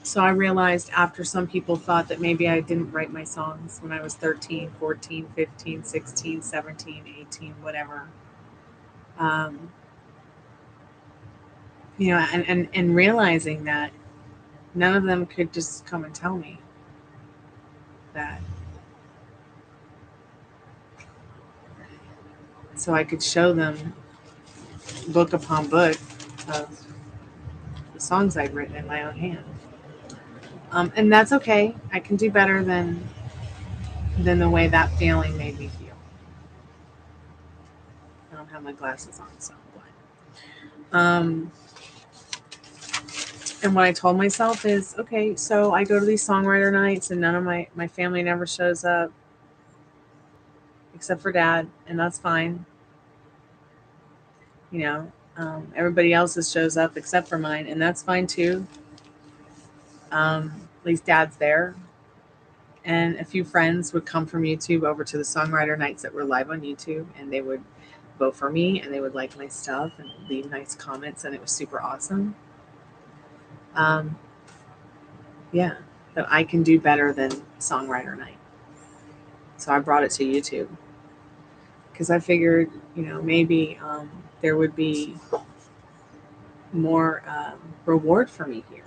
So I realized after some people thought that maybe I didn't write my songs when I was 13, 14, 15, 16, 17, 18, whatever. And realizing that none of them could just come and tell me that. So I could show them book upon book of the songs I'd written in my own hand. And that's okay. I can do better than the way that feeling made me feel. I don't have my glasses on, so I'm blind. And what I told myself is, okay, so I go to these songwriter nights and none of my family never shows up except for Dad, and that's fine. Everybody else's shows up except for mine, and that's fine too. At least Dad's there. And a few friends would come from YouTube over to the songwriter nights that were live on YouTube, and they would vote for me and they would like my stuff and leave nice comments, and it was super awesome. Yeah, that I can do better than songwriter night. So I brought it to YouTube because I figured, maybe there would be more reward for me here.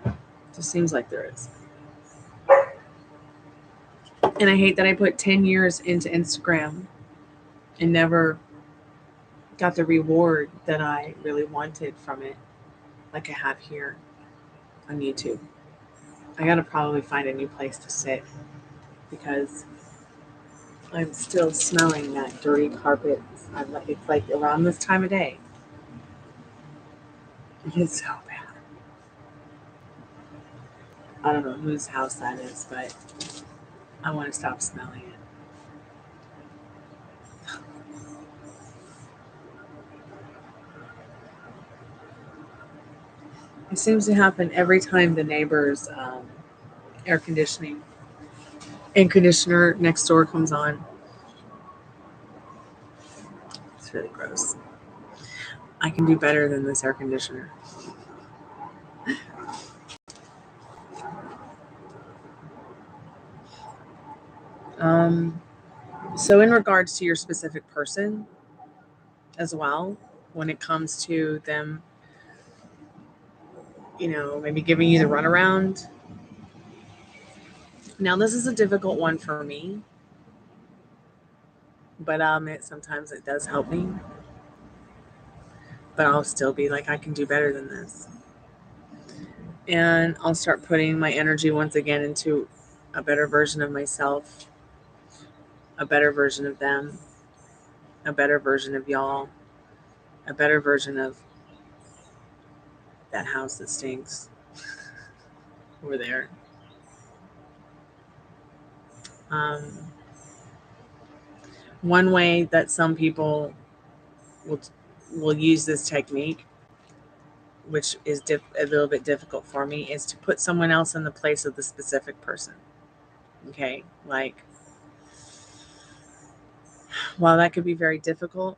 It just seems like there is. And I hate that I put 10 years into Instagram and never got the reward that I really wanted from it, like I have here on YouTube. I gotta probably find a new place to sit because I'm still smelling that dirty carpet. It's like around this time of day. It's so bad. I don't know whose house that is, but I want to stop smelling it. It seems to happen every time the neighbor's air conditioner next door comes on. It's really gross. I can do better than this air conditioner. So in regards to your specific person as well, when it comes to them, maybe giving you the runaround. Now, this is a difficult one for me But I'll admit sometimes it does help me. But I'll still be like, I can do better than this. And I'll start putting my energy once again into a better version of myself, a better version of them, a better version of y'all, a better version of that house that stinks over there. One way that some people will use this technique, which is a little bit difficult for me, is to put someone else in the place of the specific person. Okay, like, while that could be very difficult,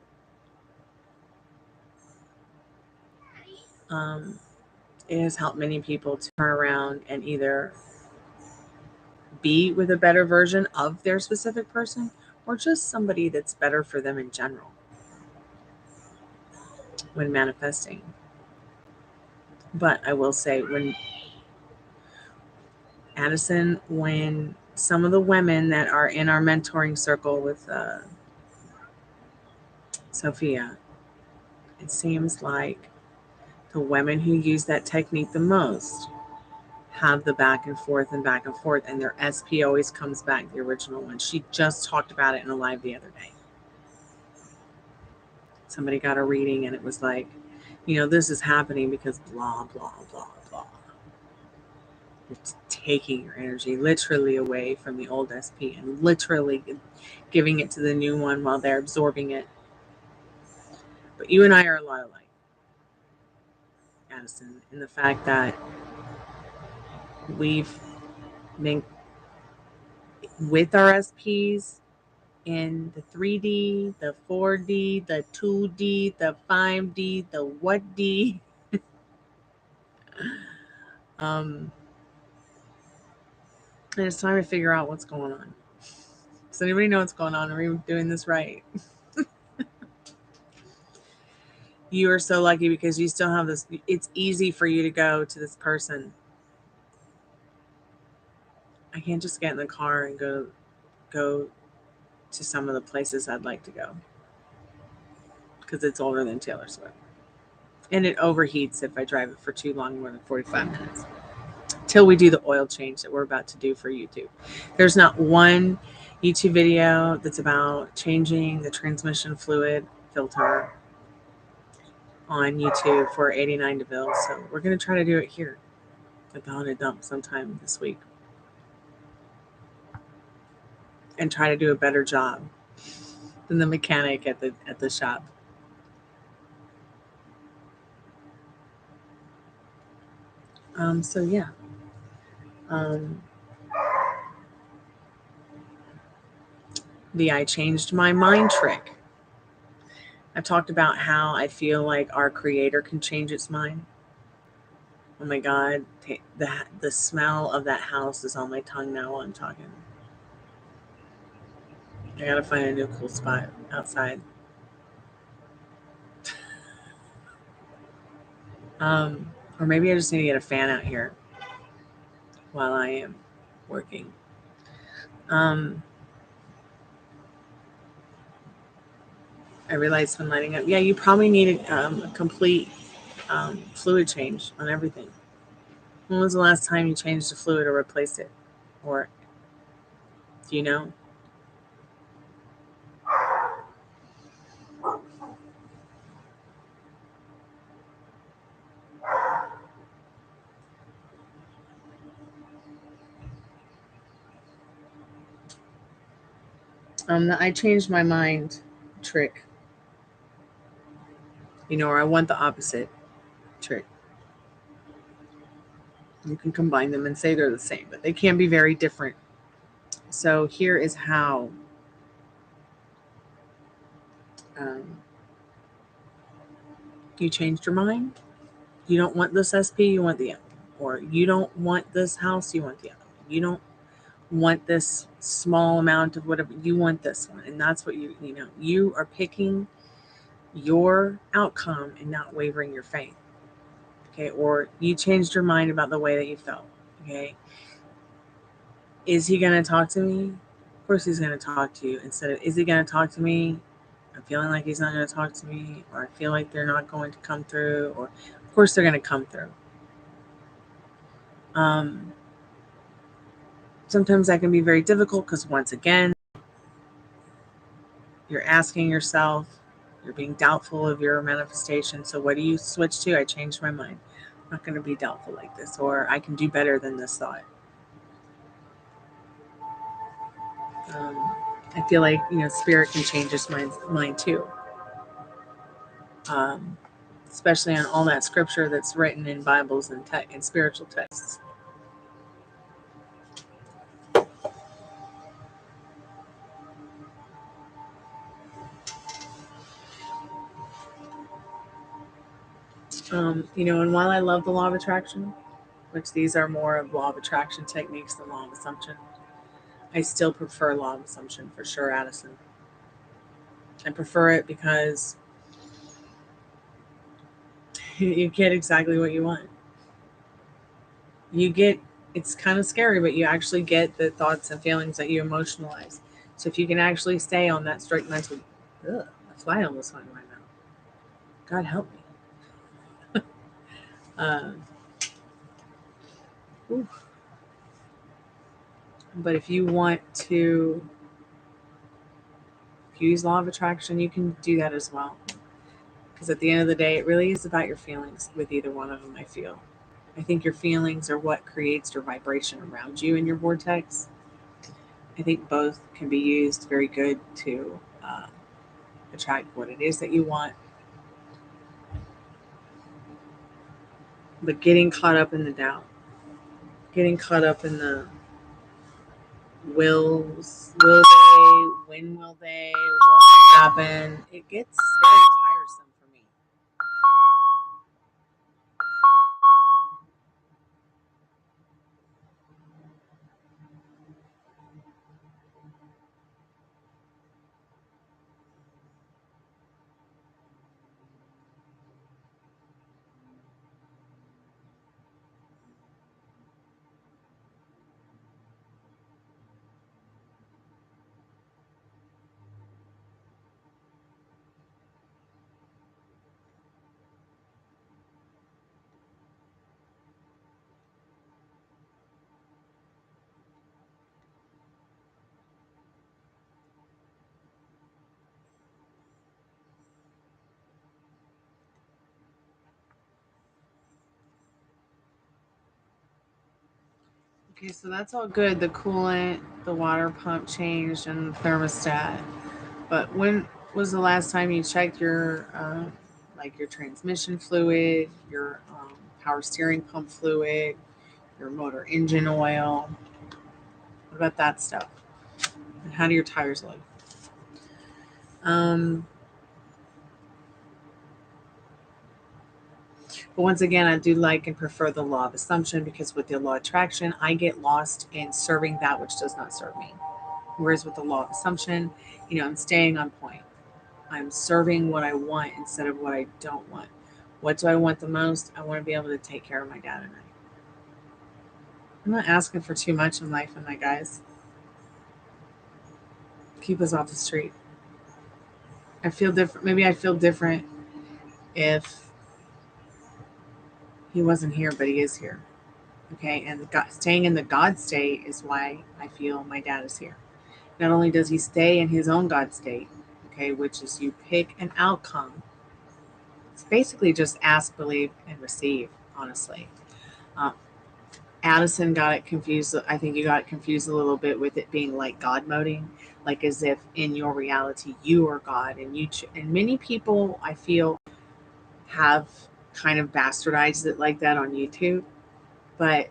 it has helped many people to turn around and either be with a better version of their specific person or just somebody that's better for them in general when manifesting. But I will say, when Addison, when some of the women that are in our mentoring circle with Sophia, it seems like the women who use that technique the most have the back and forth, and their SP always comes back, the original one. She just talked about it in a live the other day. Somebody got a reading and it was like, this is happening because blah, blah, blah, blah. It's taking your energy literally away from the old SP and literally giving it to the new one while they're absorbing it. But you and I are a lot alike, Addison, in the fact that we've been with our SPs in the 3D, the 4D, the 2D, the 5D, the what D. And it's time to figure out what's going on. Does anybody know what's going on? Are we doing this right? You are so lucky because you still have this. It's easy for you to go to this person. I can't just get in the car and go to some of the places I'd like to go because it's older than Taylor Swift. And it overheats if I drive it for too long, more than 45 minutes. Till we do the oil change that we're about to do for YouTube. There's not one YouTube video that's about changing the transmission fluid filter on YouTube for 89 DeVille. So we're going to try to do it here at the Haunted Dump sometime this week. And try to do a better job than the mechanic at the shop. So yeah. The I changed my mind trick. I've talked about how I feel like our creator can change its mind. Oh my God, the smell of that house is on my tongue now while I'm talking. I gotta find a new cool spot outside. Or maybe I just need to get a fan out here while I am working. Every light's been lighting up. Yeah, you probably need a complete fluid change on everything. When was the last time you changed the fluid or replaced it? Or do you know? I changed my mind trick. Or I want the opposite trick. You can combine them and say they're the same, but they can be very different. So here is how you changed your mind. You don't want this SP, you want the other. Or you don't want this house, you want the other. You don't want this small amount of whatever, you want this one. And that's what you are picking your outcome and not wavering your faith. Okay, or you changed your mind about the way that you felt. Okay, is he going to talk to me? Of course he's going to talk to you. Instead of, is he going to talk to me? I'm feeling like he's not going to talk to me, or I feel like they're not going to come through, or of course they're going to come through. Sometimes that can be very difficult because once again, you're asking yourself, you're being doubtful of your manifestation. So what do you switch to? I changed my mind. I'm not going to be doubtful like this, or I can do better than this thought. I feel like, spirit can change his mind too. Especially on all that scripture that's written in Bibles and spiritual texts. And while I love the law of attraction, which these are more of law of attraction techniques than law of assumption, I still prefer law of assumption for sure, Addison. I prefer it because you get exactly what you want. It's kind of scary, but you actually get the thoughts and feelings that you emotionalize. So if you can actually stay on that straight mental, a fly almost went in my mouth. God help me. But if you want to use law of attraction, you can do that as well. Because at the end of the day, it really is about your feelings with either one of them, I feel. I think your feelings are what creates your vibration around you in your vortex. I think both can be used very good to attract what it is that you want. But getting caught up in the doubt, getting caught up in the will they, when will they, what will happen, it gets very tiresome for me. Okay, so that's all good. The coolant, the water pump changed, and the thermostat. But when was the last time you checked your your transmission fluid, your power steering pump fluid, your motor engine oil? What about that stuff? And how do your tires look? But once again, I do like and prefer the law of assumption because with the law of attraction, I get lost in serving that which does not serve me. Whereas with the law of assumption, I'm staying on point. I'm serving what I want instead of what I don't want. What do I want the most? I want to be able to take care of my dad and I. I'm not asking for too much in life, am I, guys? Keep us off the street. I feel different. Maybe I feel different if he wasn't here, but he is here. Okay, and staying in the God state is why I feel my dad is here. Not only does he stay in his own God state, okay, which is you pick an outcome. It's basically just ask, believe, and receive, honestly. Addison got it confused. I think you got it confused a little bit with it being like God moding, like as if in your reality you are God, and and many people I feel have kind of bastardized it like that on YouTube. But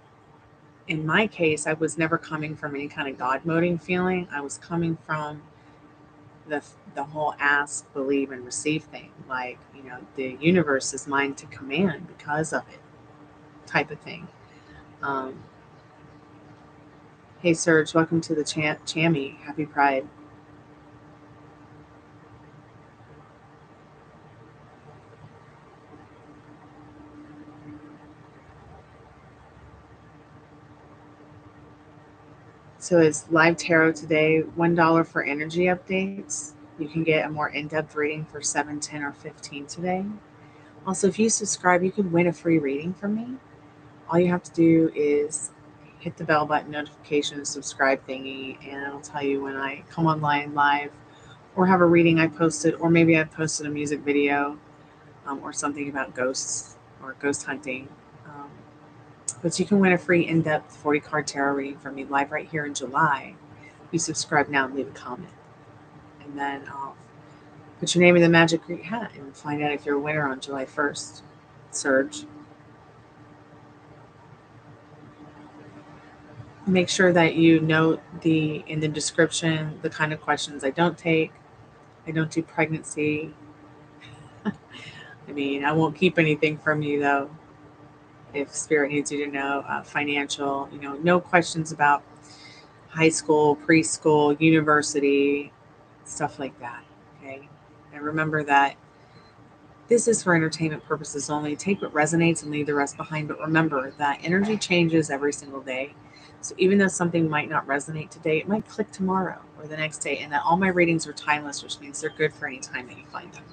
in my case, I was never coming from any kind of God moding feeling. I was coming from the whole ask, believe, and receive thing. Like, the universe is mine to command because of it, type of thing. Hey, Serge, welcome to the Chammy. Happy Pride. So it's live tarot today, $1 for energy updates. You can get a more in-depth reading for 7, 10, or 15 today. Also, if you subscribe, you could win a free reading from me. All you have to do is hit the bell button, notification, subscribe thingy, and it'll tell you when I come online live or have a reading I posted, or maybe I posted a music video or something about ghosts or ghost hunting. But you can win a free in-depth 40-card tarot reading from me live right here in July. You subscribe now and leave a comment. And then I'll put your name in the magic Greek hat and find out if you're a winner on July 1st. Surge. Make sure that you note in the description the kind of questions I don't take. I don't do pregnancy. I mean, I won't keep anything from you though. If Spirit needs you to know, financial, no questions about high school, preschool, university, stuff like that. Okay. And remember that this is for entertainment purposes only. Take what resonates and leave the rest behind. But remember that energy changes every single day. So even though something might not resonate today, it might click tomorrow or the next day. And that all my readings are timeless, which means they're good for any time that you find them.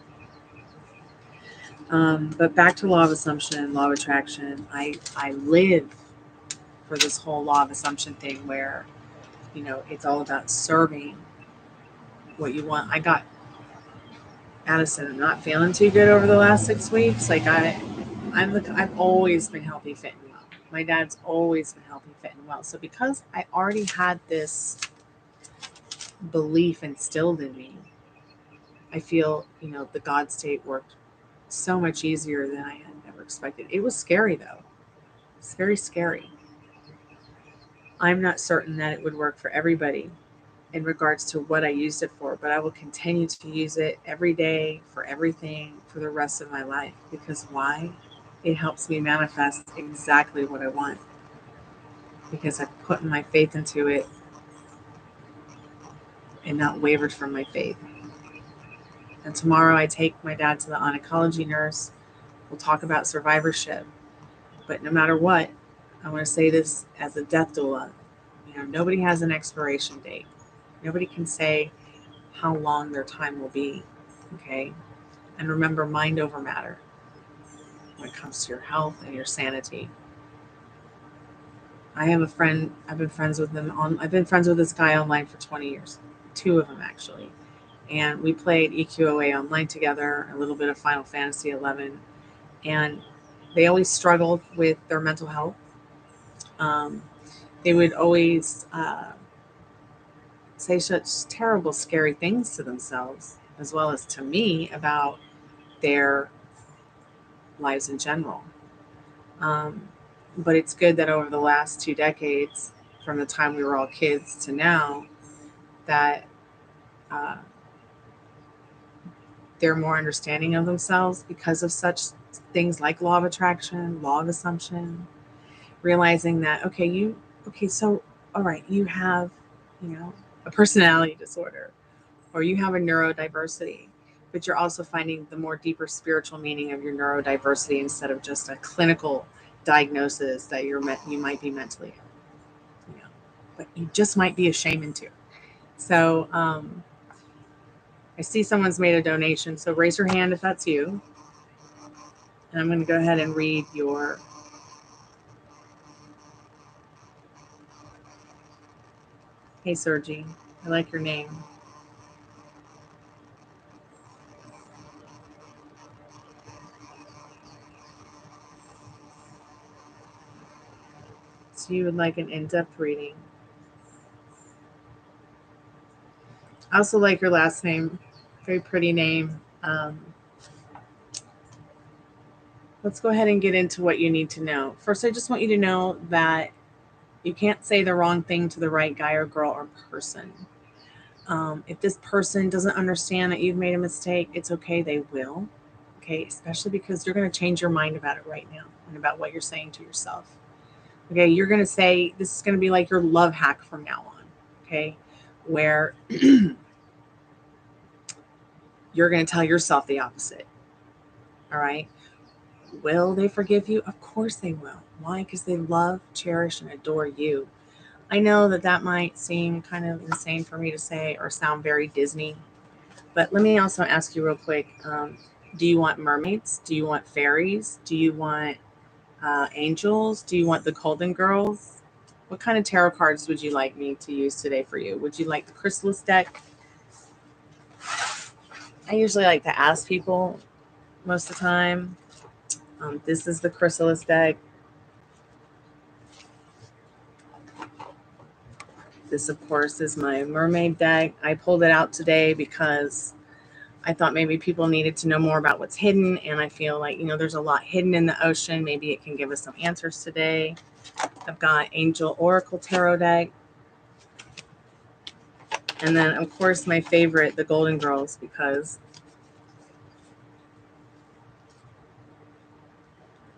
But back to law of assumption, law of attraction. I live for this whole law of assumption thing where, it's all about serving what you want. I got Addison, I'm not feeling too good over the last 6 weeks. Like I've always been healthy, fit, and well. My dad's always been healthy, fit, and well. So because I already had this belief instilled in me, I feel, the God state worked so much easier than I had ever expected. It was scary though. It's very scary. I'm not certain that it would work for everybody in regards to what I used it for, but I will continue to use it every day for everything for the rest of my life. Because why? It helps me manifest exactly what I want. Because I've put my faith into it and not wavered from my faith. And tomorrow I take my dad to the oncology nurse. We'll talk about survivorship. But no matter what, I want to say this as a death doula. Nobody has an expiration date. Nobody can say how long their time will be. Okay? And remember, mind over matter when it comes to your health and your sanity. I have a friend, I've been friends with this guy online for 20 years. 2 of them actually. And we played EQOA online together, a little bit of Final Fantasy 11. And they always struggled with their mental health. They would always say such terrible, scary things to themselves, as well as to me, about their lives in general. But it's good that over the last 2 decades, from the time we were all kids to now, that they're more understanding of themselves because of such things like law of attraction, law of assumption, realizing that, so, all right, you have, a personality disorder, or you have a neurodiversity, but you're also finding the more deeper spiritual meaning of your neurodiversity instead of just a clinical diagnosis that you might be mentally ill, but you just might be a shaman too. So I see someone's made a donation, so raise your hand if that's you. And I'm going to go ahead and read your Hey Sergi, I like your name. So you would like an in-depth reading. I also like your last name. Very pretty name. Let's go ahead and get into what you need to know. First, I just want you to know that you can't say the wrong thing to the right guy or girl or person. If this person doesn't understand that you've made a mistake, it's okay. They will. Okay, especially because you're going to change your mind about it right now and about what you're saying to yourself. Okay, you're going to say, this is going to be like your love hack from now on. Okay, where you're going to tell yourself the opposite. All right. Will they forgive you? Of course they will. Why? Because they love, cherish, and adore you. I know that might seem kind of insane for me to say or sound very Disney, but let me also ask you real quick. Do you want mermaids? Do you want fairies? Do you want angels? Do you want the Golden Girls? What kind of tarot cards would you like me to use today for you? Would you like the Chrysalis deck? I usually like to ask people most of the time. This is the Chrysalis deck. This, of course, is my mermaid deck. I pulled it out today because I thought maybe people needed to know more about what's hidden. And I feel like, there's a lot hidden in the ocean. Maybe it can give us some answers today. I've got Angel Oracle Tarot deck. And then, of course, my favorite, the Golden Girls, because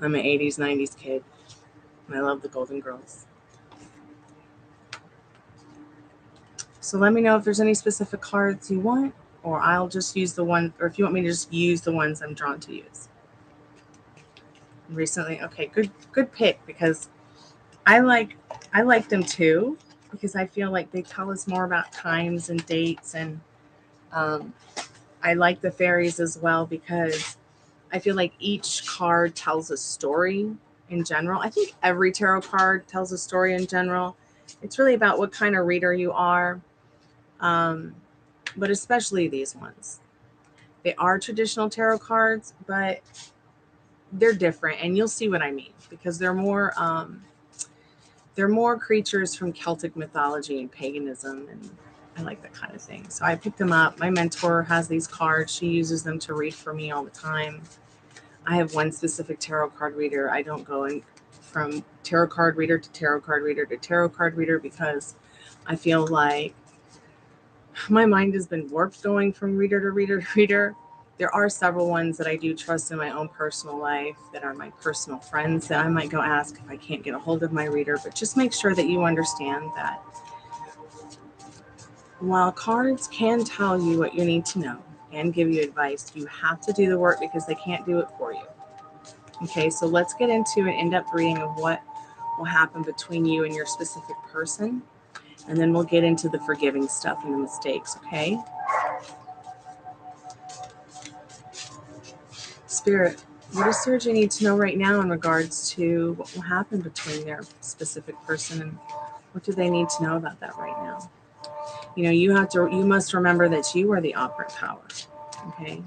I'm an 80s, 90s kid. And I love the Golden Girls. So let me know if there's any specific cards you want, or I'll just use the one, or if you want me to just use the ones I'm drawn to use. Recently, okay, good pick, because I like them too, because I feel like they tell us more about times and dates, and I like the fairies as well because I feel like each card tells a story in general. I think every tarot card tells a story in general. It's really about what kind of reader you are, but especially these ones. They are traditional tarot cards, but they're different, and you'll see what I mean, because they're more creatures from Celtic mythology and paganism, and I like that kind of thing. So I picked them up. My mentor has these cards. She uses them to read for me all the time. I have one specific tarot card reader. I don't go in from tarot card reader to tarot card reader to tarot card reader because I feel like my mind has been warped going from reader to reader to reader. There are several ones that I do trust in my own personal life that are my personal friends that I might go ask if I can't get a hold of my reader. But just make sure that you understand that while cards can tell you what you need to know and give you advice, you have to do the work because they can't do it for you. Okay, so let's get into an in-depth reading of what will happen between you and your specific person. And then we'll get into the forgiving stuff and the mistakes, okay? Spirit, what does Sergey need to know right now in regards to what will happen between their specific person, and what do they need to know about that right now? You must remember that you are the operant power, okay?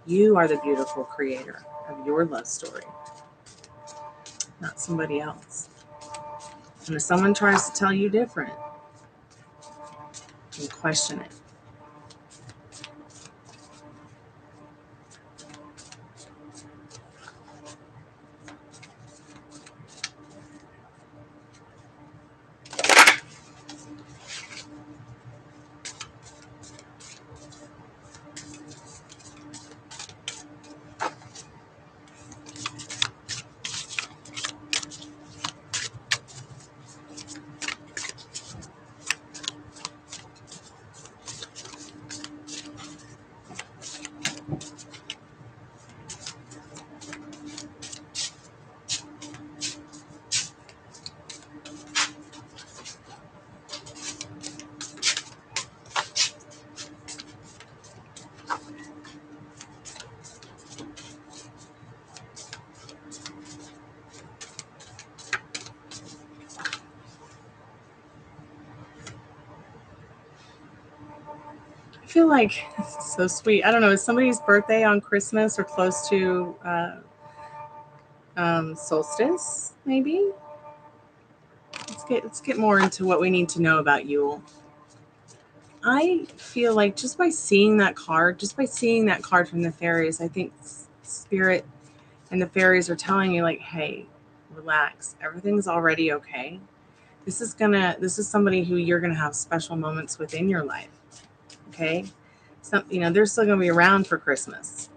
You are the beautiful creator of your love story, not somebody else. And if someone tries to tell you different, then question it. I feel like it's so sweet. I don't know, is somebody's birthday on Christmas or close to solstice, maybe? Let's get more into what we need to know about Yule. I feel like just by seeing that card from the fairies, I think Spirit and the fairies are telling you, like, hey, relax. Everything's already okay. This is somebody who you're gonna have special moments with in your life. Okay? They're still gonna be around for Christmas.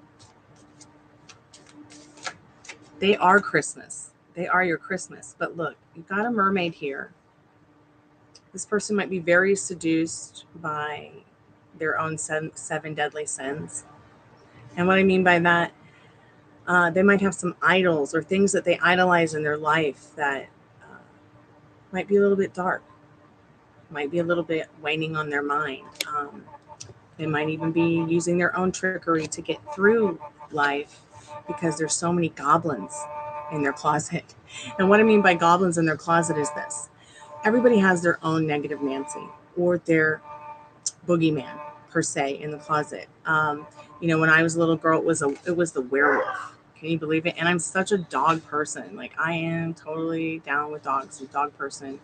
They are Christmas. They are your Christmas. But look, you've got a mermaid here. This person might be very seduced by their own seven deadly sins. And what I mean by that, they might have some idols or things that they idolize in their life that might be a little bit dark, might be a little bit waning on their mind. They might even be using their own trickery to get through life because there's so many goblins in their closet. And what I mean by goblins in their closet is this. Everybody has their own negative Nancy or their boogeyman per se in the closet. When I was a little girl, it was the werewolf. Can you believe it? And I'm such a dog person. Like, I am totally down with dogs, a dog person.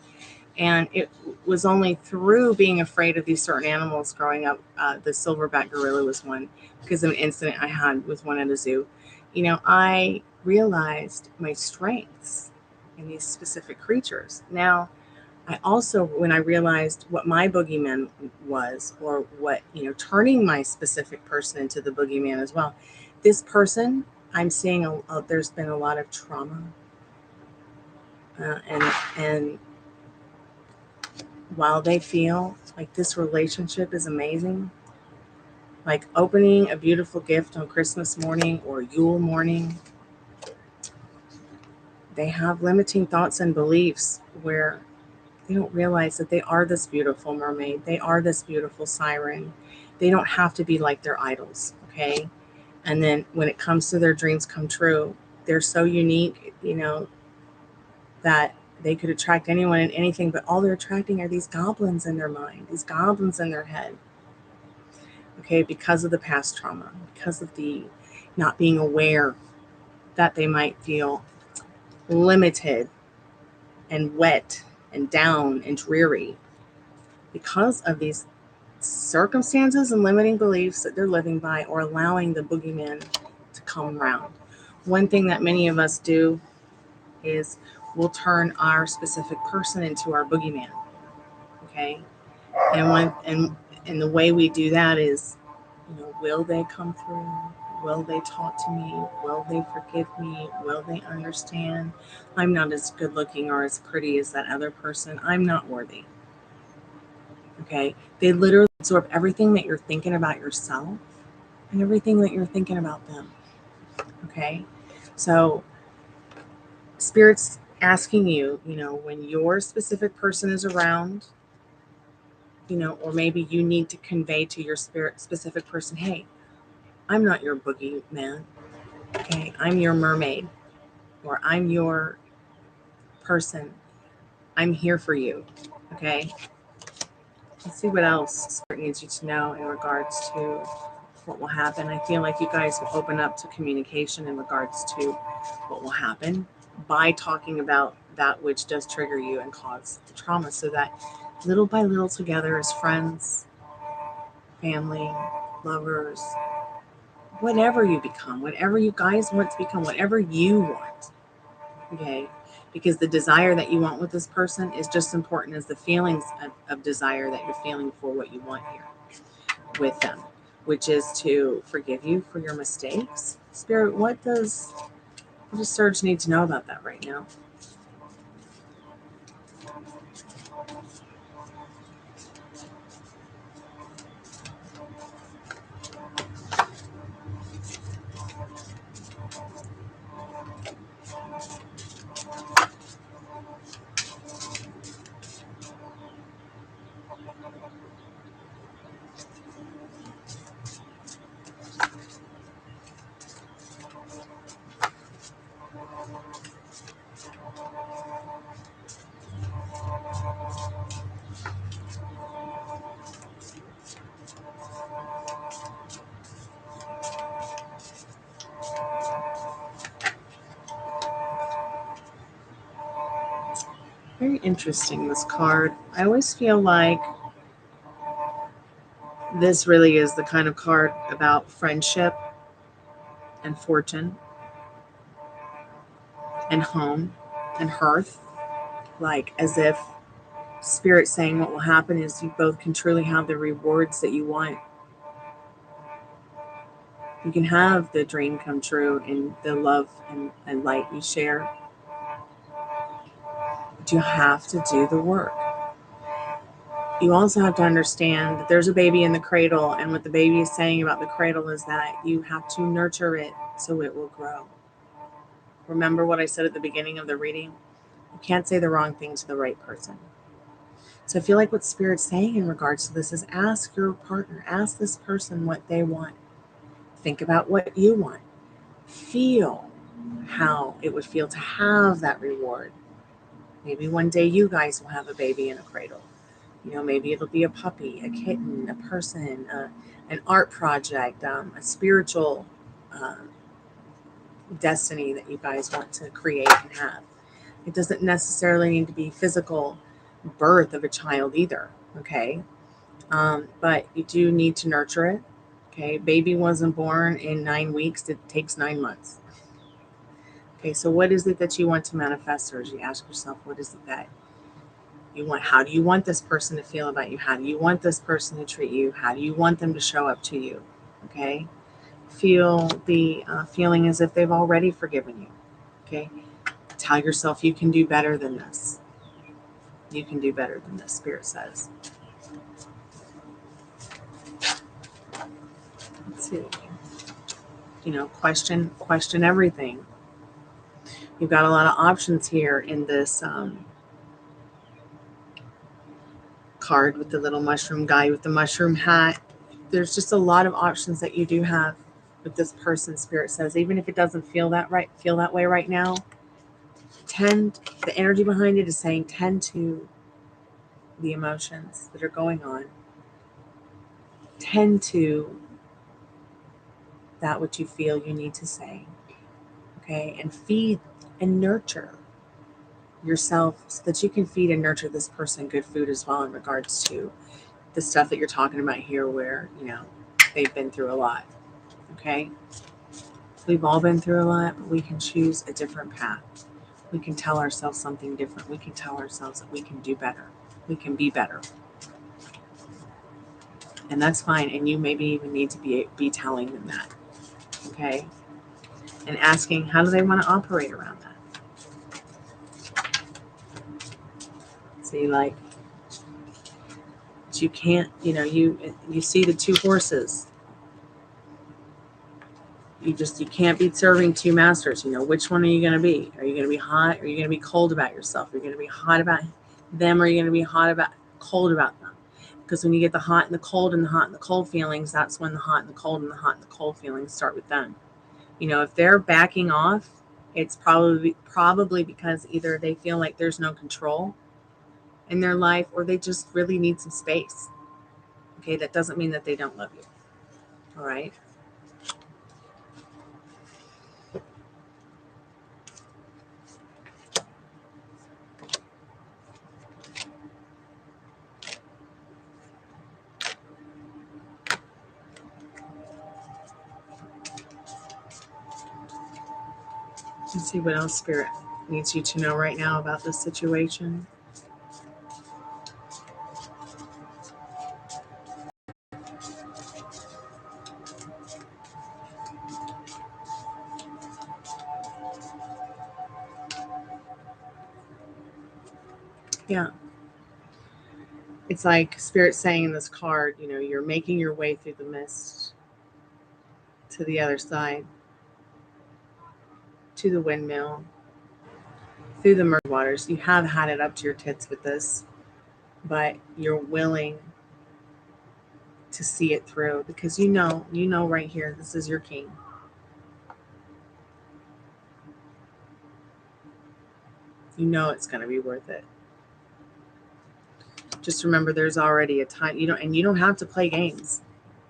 And it was only through being afraid of these certain animals growing up. The silverback gorilla was one, because of an incident I had with one at a zoo. I realized my strengths in these specific creatures. Now, I also, when I realized what my boogeyman was, or what, turning my specific person into the boogeyman as well, this person, I'm seeing there's been a lot of trauma. And while they feel like this relationship is amazing, like opening a beautiful gift on Christmas morning or Yule morning, they have limiting thoughts and beliefs where they don't realize that they are this beautiful mermaid. They are this beautiful siren. They don't have to be like their idols, okay? And then when it comes to their dreams come true, they're so unique, that they could attract anyone and anything, but all they're attracting are these goblins in their mind, these goblins in their head, okay? Because of the past trauma, because of the not being aware that they might feel limited and wet and down and dreary because of these circumstances and limiting beliefs that they're living by, or allowing the boogeyman to come around. One thing that many of us do is we'll turn our specific person into our boogeyman, okay? And the way we do that is, will they come through? Will they talk to me? Will they forgive me? Will they understand? I'm not as good looking or as pretty as that other person. I'm not worthy. Okay? They literally absorb everything that you're thinking about yourself and everything that you're thinking about them. Okay? So, Spirit's asking you, when your specific person is around, or maybe you need to convey to your specific person, hey, I'm not your boogeyman. Okay, I'm your mermaid, or I'm your person. I'm here for you. Okay. Let's see what else Spirit needs you to know in regards to what will happen. I feel like you guys will open up to communication in regards to what will happen by talking about that which does trigger you and cause the trauma, so that little by little together as friends, family, lovers, whatever you become, whatever you guys want to become, whatever you want, okay? Because the desire that you want with this person is just important as the feelings of desire that you're feeling for what you want here with them, which is to forgive you for your mistakes. Spirit, what does Surge need to know about that right now? Very interesting, this card. I always feel like this really is the kind of card about friendship and fortune and home and hearth. Like, as if Spirit saying what will happen is you both can truly have the rewards that you want. You can have the dream come true and the love and light you share. But you have to do the work. You also have to understand that there's a baby in the cradle, and what the baby is saying about the cradle is that you have to nurture it so it will grow. Remember what I said at the beginning of the reading? You can't say the wrong thing to the right person. So I feel like what Spirit's saying in regards to this is ask your partner, ask this person what they want. Think about what you want. Feel how it would feel to have that reward. Maybe one day you guys will have a baby in a cradle. Maybe it'll be a puppy, a kitten, a person, an art project, a spiritual destiny that you guys want to create and have. It doesn't necessarily need to be physical birth of a child either, okay? But you do need to nurture it, okay? Baby wasn't born in 9 weeks. It takes 9 months. Okay, so what is it that you want to manifest, or as you ask yourself, what is it that you want? How do you want this person to feel about you? How do you want this person to treat you? How do you want them to show up to you? Okay, feel the feeling as if they've already forgiven you. Okay, tell yourself you can do better than this. You can do better than this, Spirit says. Let's see. Question everything. You've got a lot of options here in this card with the little mushroom guy with the mushroom hat. There's just a lot of options that you do have with this person, Spirit says. Even if it doesn't feel that way right now, the energy behind it is saying tend to the emotions that are going on. Tend to that which you feel you need to say. Okay, and feed and nurture yourself so that you can feed and nurture this person good food as well in regards to the stuff that you're talking about here where, they've been through a lot. Okay? We've all been through a lot, but we can choose a different path. We can tell ourselves something different. We can tell ourselves that we can do better. We can be better. And that's fine. And you maybe even need to be telling them that. Okay? And asking, how do they want to operate around that? See, like, you can't, you see the two horses. You can't be serving two masters. Which one are you going to be? Are you going to be hot? Or are you going to be cold about yourself? Are you going to be hot about them? Or are you going to be cold about them? Because when you get the hot and the cold and the hot and the cold feelings, that's when the hot and the cold and the hot and the cold feelings start with them. If they're backing off, it's probably because either they feel like there's no control in their life or they just really need some space. Okay, that doesn't mean that they don't love you. All right. Let's see what else Spirit needs you to know right now about this situation. Yeah. It's like Spirit saying in this card, you're making your way through the mist to the other side, to the windmill, through the murky waters. You have had it up to your tits with this, but you're willing to see it through because you know right here, this is your king. You know it's going to be worth it. Just remember there's already a time, and you don't have to play games.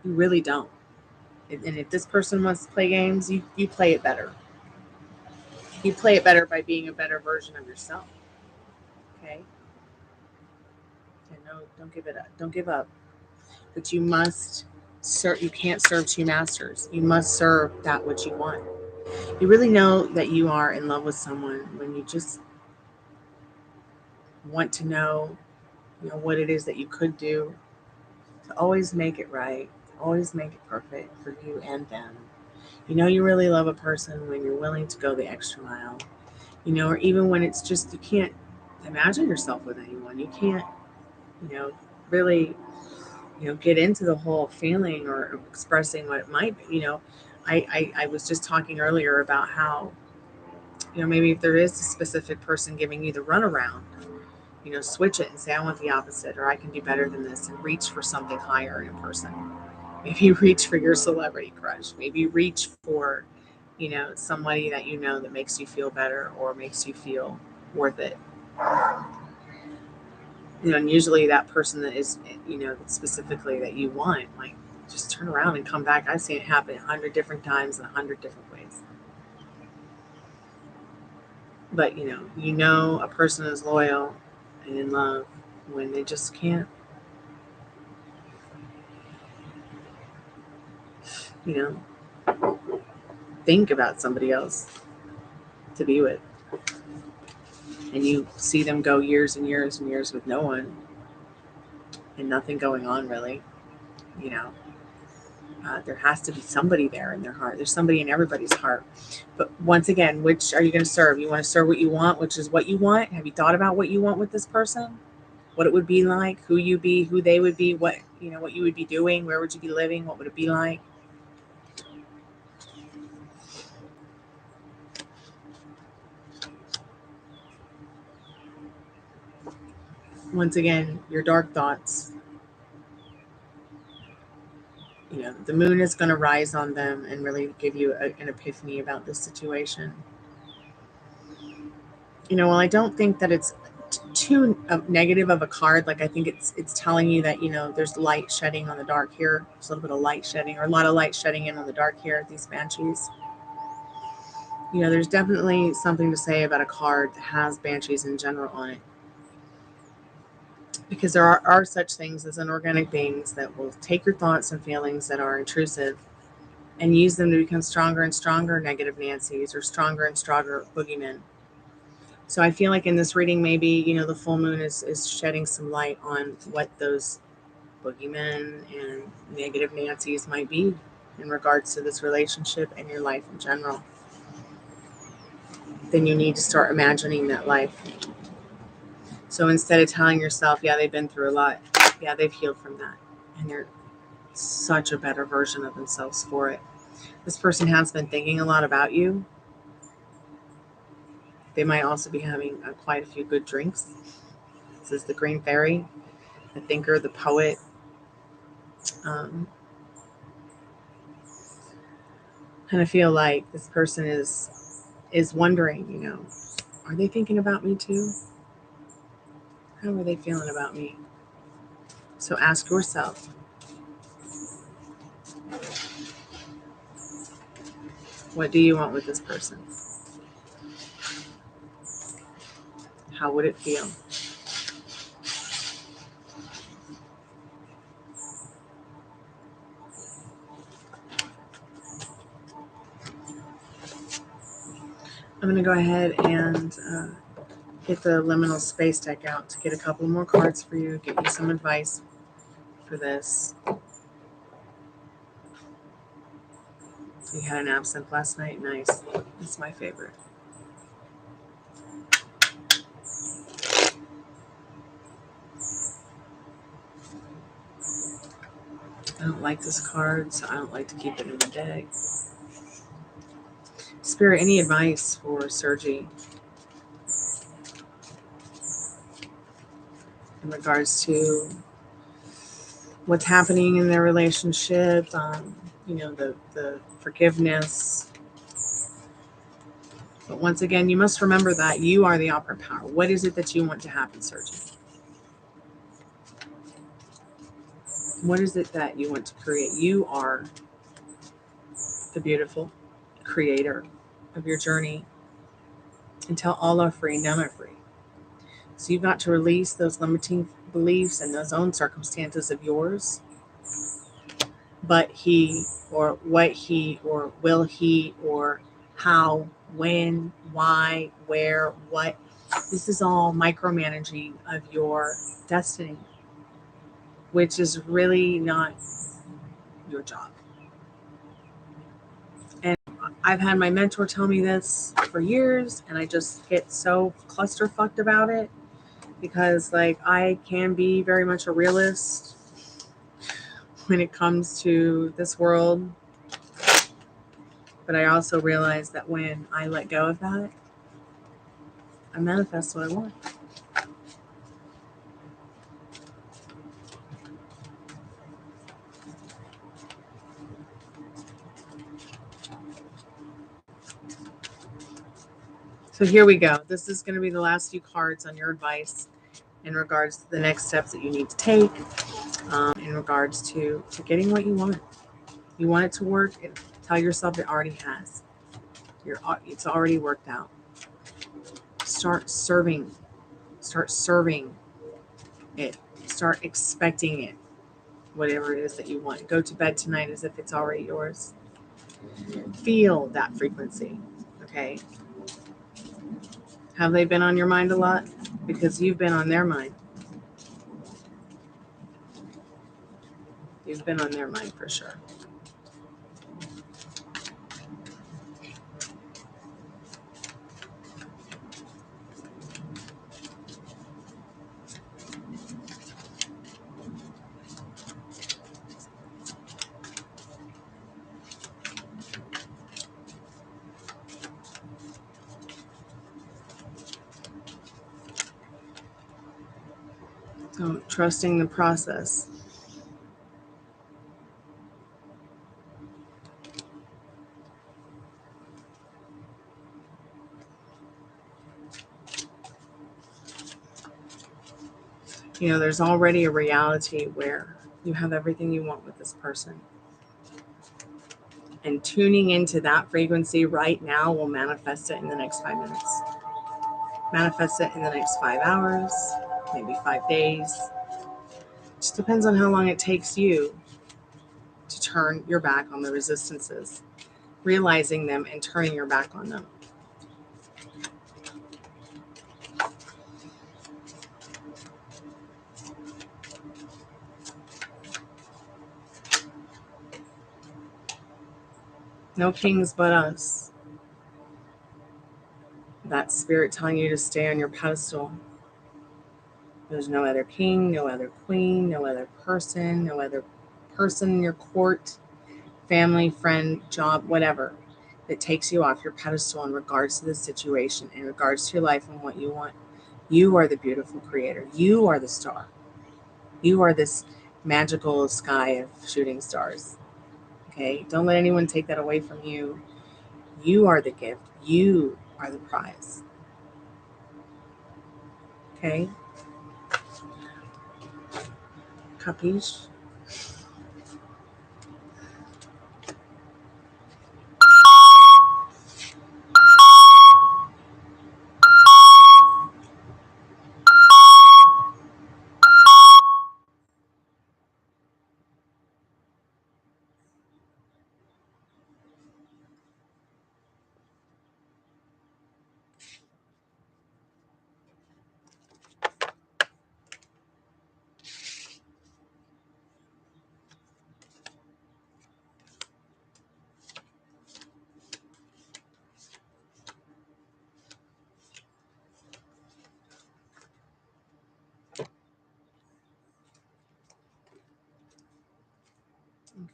You really don't. And if this person wants to play games, you play it better. You play it better by being a better version of yourself. Okay? And no, don't give it up. Don't give up. But you must serve. You can't serve two masters. You must serve that which you want. You really know that you are in love with someone when you just want to know, what it is that you could do to always make it right, always make it perfect for you and them. You really love a person when you're willing to go the extra mile. Or even when it's just you can't imagine yourself with anyone. You can't, really, get into the whole feeling or expressing what it might be. I was just talking earlier about how maybe if there is a specific person giving you the runaround, switch it and say, I want the opposite, or I can do better than this, and reach for something higher in a person. Maybe reach for your celebrity crush. Maybe reach for, somebody that that makes you feel better or makes you feel worth it. And usually that person that is, specifically that you want, like, just turn around and come back. I've seen it happen 100 different times in 100 different ways. But, a person is loyal and in love when they just can't, think about somebody else to be with. And you see them go years and years and years with no one and nothing going on, really. There has to be somebody there in their heart. There's somebody in everybody's heart. But once again, which are you going to serve? You want to serve what you want, which is what you want. Have you thought about what you want with this person? What it would be like, who you be, who they would be, what you would be doing, where would you be living, what would it be like? Once again, your dark thoughts. The moon is going to rise on them and really give you an epiphany about this situation. Well, I don't think that it's too negative of a card. Like, I think it's telling you that, there's light shedding on the dark here. There's a little bit of light shedding, or a lot of light shedding in on the dark here, these banshees. There's definitely something to say about a card that has banshees in general on it. Because there are such things as inorganic beings that will take your thoughts and feelings that are intrusive and use them to become stronger and stronger negative Nancys, or stronger and stronger boogeymen. So I feel like in this reading, maybe, the full moon is shedding some light on what those boogeymen and negative Nancys might be in regards to this relationship and your life in general. Then you need to start imagining that life. So instead of telling yourself, yeah, they've been through a lot. Yeah, they've healed from that. And they're such a better version of themselves for it. This person has been thinking a lot about you. They might also be having quite a few good drinks. This is the Green Fairy, the thinker, the poet. Kind of feel like this person is wondering, are they thinking about me too? How are they feeling about me? So ask yourself, what do you want with this person? How would it feel? I'm going to go ahead and get the liminal space deck out to get a couple more cards for you, give you some advice for this. You had an absinthe last night? Nice. It's my favorite. I don't like this card, so I don't like to keep it in the deck. Spirit, any advice for Sergi in regards to what's happening in their relationship, the forgiveness? But once again, you must remember that you are the operant power. What is it that you want to happen, Sergi? What is it that you want to create? You are the beautiful creator of your journey. Until all are free, none are free. So you've got to release those limiting beliefs and those own circumstances of yours. But he, or what he, or will he, or how, when, why, where, what. This is all micromanaging of your destiny, which is really not your job. And I've had my mentor tell me this for years, and I just get so clusterfucked about it because, I can be very much a realist when it comes to this world. But I also realize that when I let go of that, I manifest what I want. So here we go. This is going to be the last few cards on your advice in regards to the next steps that you need to take, in regards to getting what you want. You want it to work, tell yourself it already has. It's already worked out. Start serving it. Start expecting it, whatever it is that you want. Go to bed tonight as if it's already yours. Feel that frequency, okay? Have they been on your mind a lot? Because you've been on their mind. You've been on their mind for sure. So trusting the process. You know, there's already a reality where you have everything you want with this person. And tuning into that frequency right now will manifest it in the next 5 minutes. Manifest it in the next 5 hours, maybe 5 days. Just depends on how long it takes you to turn your back on the resistances, realizing them and turning your back on them. No kings but us. That spirit telling you to stay on your pedestal. There's no other king, no other queen, no other person in your court, family, friend, job, whatever, that takes you off your pedestal in regards to the situation, in regards to your life and what you want. You are the beautiful creator. You are the star. You are this magical sky of shooting stars. Okay? Don't let anyone take that away from you. You are the gift. You are the prize. Okay? Capiche?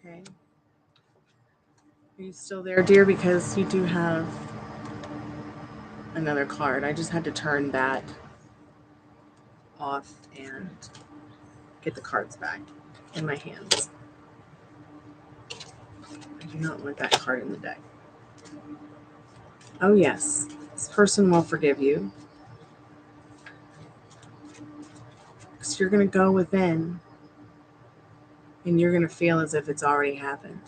Okay. Are you still there, dear? Because you do have another card. I just had to turn that off and get the cards back in my hands. I do not want that card in the deck. Oh yes, this person will forgive you. Because you're going to go within and you're going to feel as if it's already happened.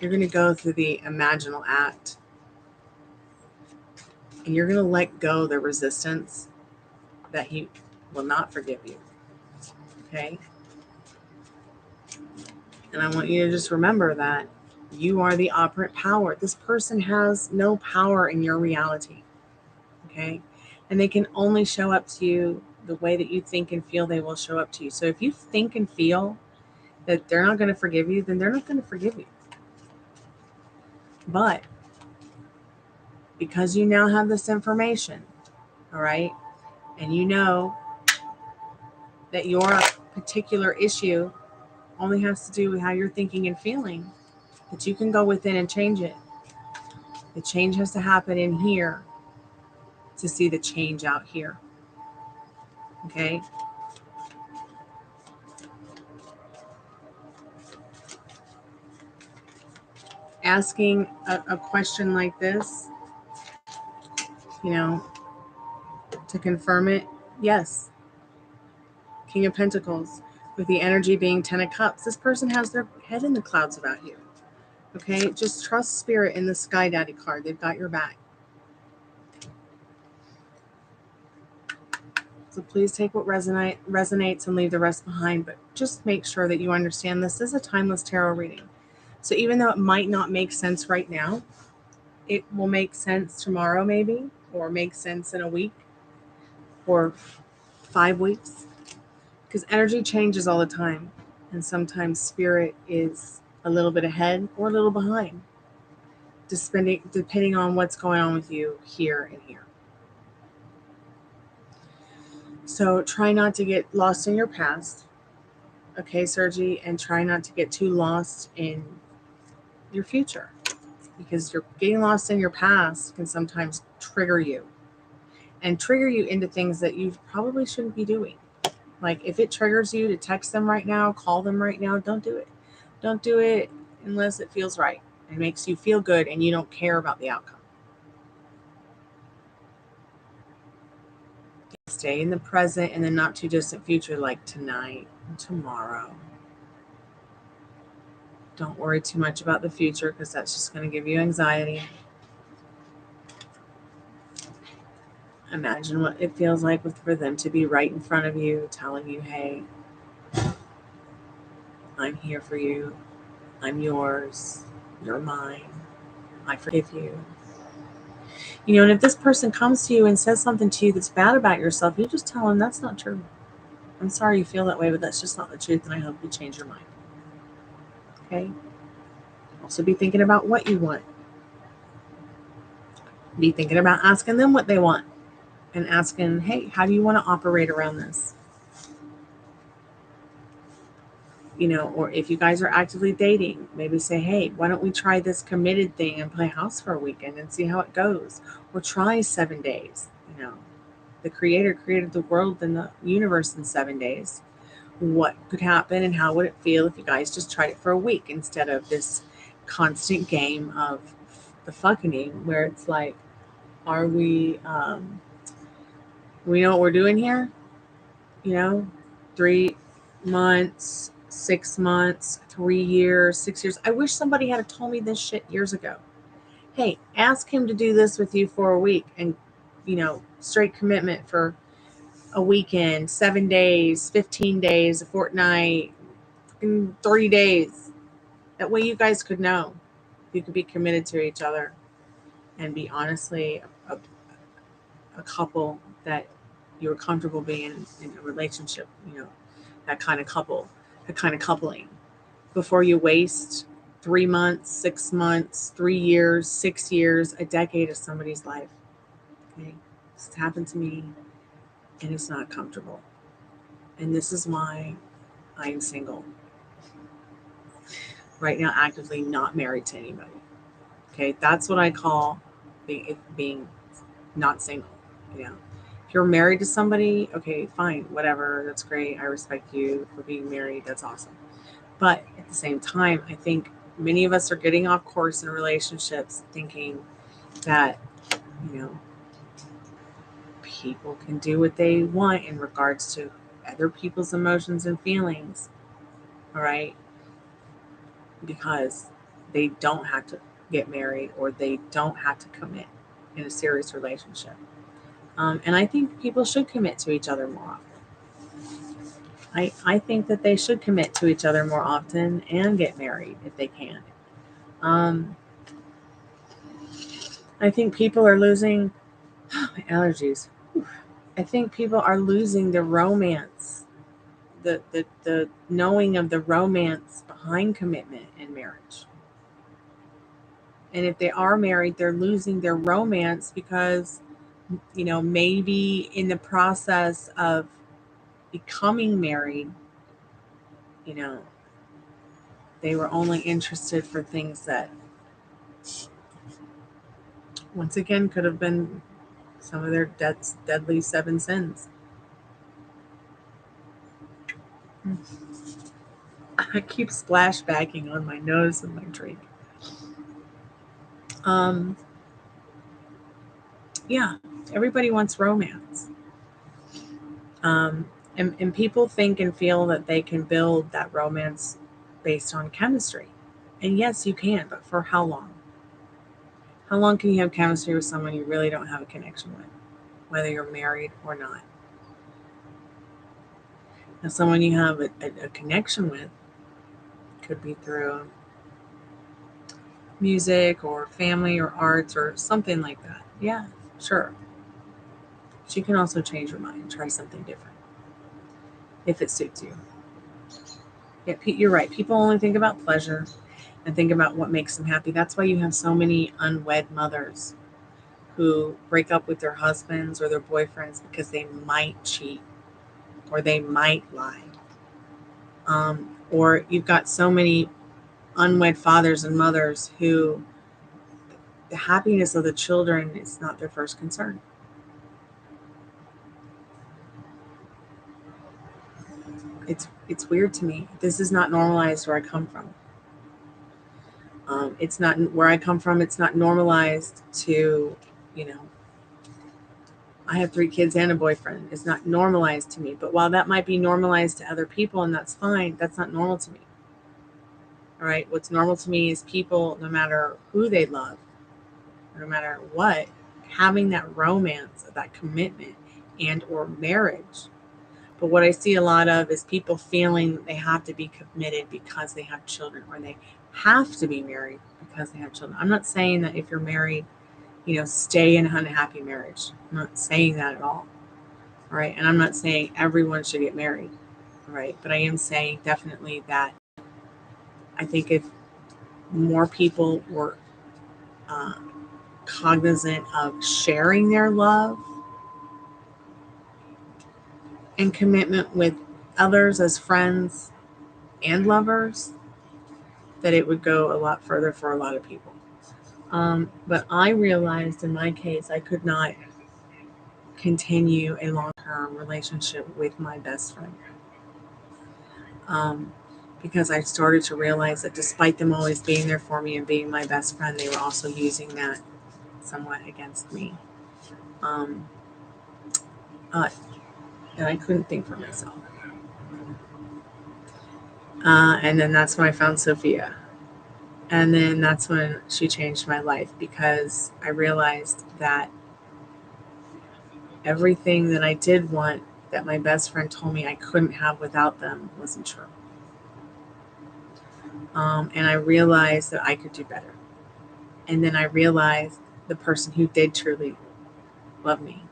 You're going to go through the imaginal act and you're going to let go the resistance that he will not forgive you. Okay? And I want you to just remember that you are the operant power. This person has no power in your reality. Okay? And they can only show up to you the way that you think and feel they will show up to you. So if you think and feel that they're not going to forgive you, then they're not going to forgive you. But because you now have this information, all right, and you know that your particular issue only has to do with how you're thinking and feeling, that you can go within and change it. The change has to happen in here. to see the change out here. Okay. Asking a question like this, you know, to confirm it, yes. King of Pentacles, with the energy being 10 of Cups. This person has their head in the clouds about you. Okay, just trust Spirit in the Sky Daddy card. They've got your back. So please take what resonates and leave the rest behind. But just make sure that you understand this is a timeless tarot reading. So even though it might not make sense right now, it will make sense tomorrow maybe, or make sense in a week or 5 weeks. Because energy changes all the time. And sometimes Spirit is a little bit ahead or a little behind, depending on what's going on with you here and here. So try not to get lost in your past. Okay, Sergi, and try not to get too lost in your future, because you're getting lost in your past can sometimes trigger you into things that you probably shouldn't be doing. Like if it triggers you to text them right now, call them right now, don't do it. Don't do it unless it feels right and makes you feel good and you don't care about the outcome. Stay in the present and the not too distant future, like tonight and tomorrow. Don't worry too much about the future, because that's just going to give you anxiety. Imagine what it feels like for them to be right in front of you, telling you, hey, I'm here for you. I'm yours. You're mine. I forgive you. You know, and if this person comes to you and says something to you that's bad about yourself, you just tell them that's not true. I'm sorry you feel that way, but that's just not the truth, and I hope you change your mind. Okay? Also be thinking about what you want. Be thinking about asking them what they want and asking, hey, how do you want to operate around this? You know, or if you guys are actively dating, maybe say, hey, why don't we try this committed thing and play house for a weekend and see how it goes? Or try 7 days. You know, the Creator created the world and the universe in 7 days. What could happen and how would it feel if you guys just tried it for a week instead of this constant game of the fucking, where it's like, are we know what we're doing here? You know, 3 months, 6 months, 3 years, 6 years. I wish somebody had told me this shit years ago. Hey, ask him to do this with you for a week and, you know, straight commitment for a weekend, 7 days, 15 days, a fortnight, in 3 days. That way you guys could know. You could be committed to each other and be honestly a couple that you were comfortable being in a relationship, you know, that kind of couple, that kind of coupling, before you waste 3 months, 6 months, 3 years, 6 years, a decade of somebody's life. Okay, this happened to me, and it's not comfortable. And this is why I am single right now, actively not married to anybody. Okay, that's what I call being not single. You know, if you're married to somebody, okay, fine, whatever, that's great. I respect you for being married. That's awesome. But at the same time, I think many of us are getting off course in relationships thinking that, you know, people can do what they want in regards to other people's emotions and feelings. All right. Because they don't have to get married, or they don't have to commit in a serious relationship. And I think people should commit to each other more often. I think that they should commit to each other more often and get married if they can. I think people are losing my allergies. I think people are losing the romance, the knowing of the romance behind commitment in marriage. And if they are married, they're losing their romance because, you know, maybe in the process of becoming married, you know, they were only interested for things that, once again, could have been some of their deadly 7 sins. I keep splashbacking on my nose of my drink. Yeah, everybody wants romance. And people think and feel that they can build that romance based on chemistry. And yes, you can, but for how long? How long can you have chemistry with someone you really don't have a connection with, whether you're married or not? Now, someone you have a connection with could be through music or family or arts or something like that. Yeah, sure. But you can also change your mind and try something different if it suits you. Yeah, you're right. People only think about pleasure and think about what makes them happy. That's why you have so many unwed mothers who break up with their husbands or their boyfriends because they might cheat or they might lie. Or you've got so many unwed fathers and mothers who the happiness of the children is not their first concern. It's weird to me. This is not normalized where I come from. It's not where I come from. It's not normalized to, I have 3 kids and a boyfriend. It's not normalized to me. But while that might be normalized to other people, and that's fine, that's not normal to me. All right. What's normal to me is people, no matter who they love, no matter what, having that romance, that commitment, and or marriage. But what I see a lot of is people feeling they have to be committed because they have children, or they have to be married because they have children. I'm not saying that if you're married, stay in an unhappy marriage. I'm not saying that at all. All right. And I'm not saying everyone should get married. All right. But I am saying definitely that I think if more people were cognizant of sharing their love and commitment with others as friends and lovers, that it would go a lot further for a lot of people. But I realized in my case, I could not continue a long-term relationship with my best friend. Because I started to realize that despite them always being there for me and being my best friend, they were also using that somewhat against me. And I couldn't think for myself. And then that's when I found Sophia. And then that's when she changed my life, because I realized that everything that I did want that my best friend told me I couldn't have without them wasn't true. And I realized that I could do better. And then I realized the person who did truly love me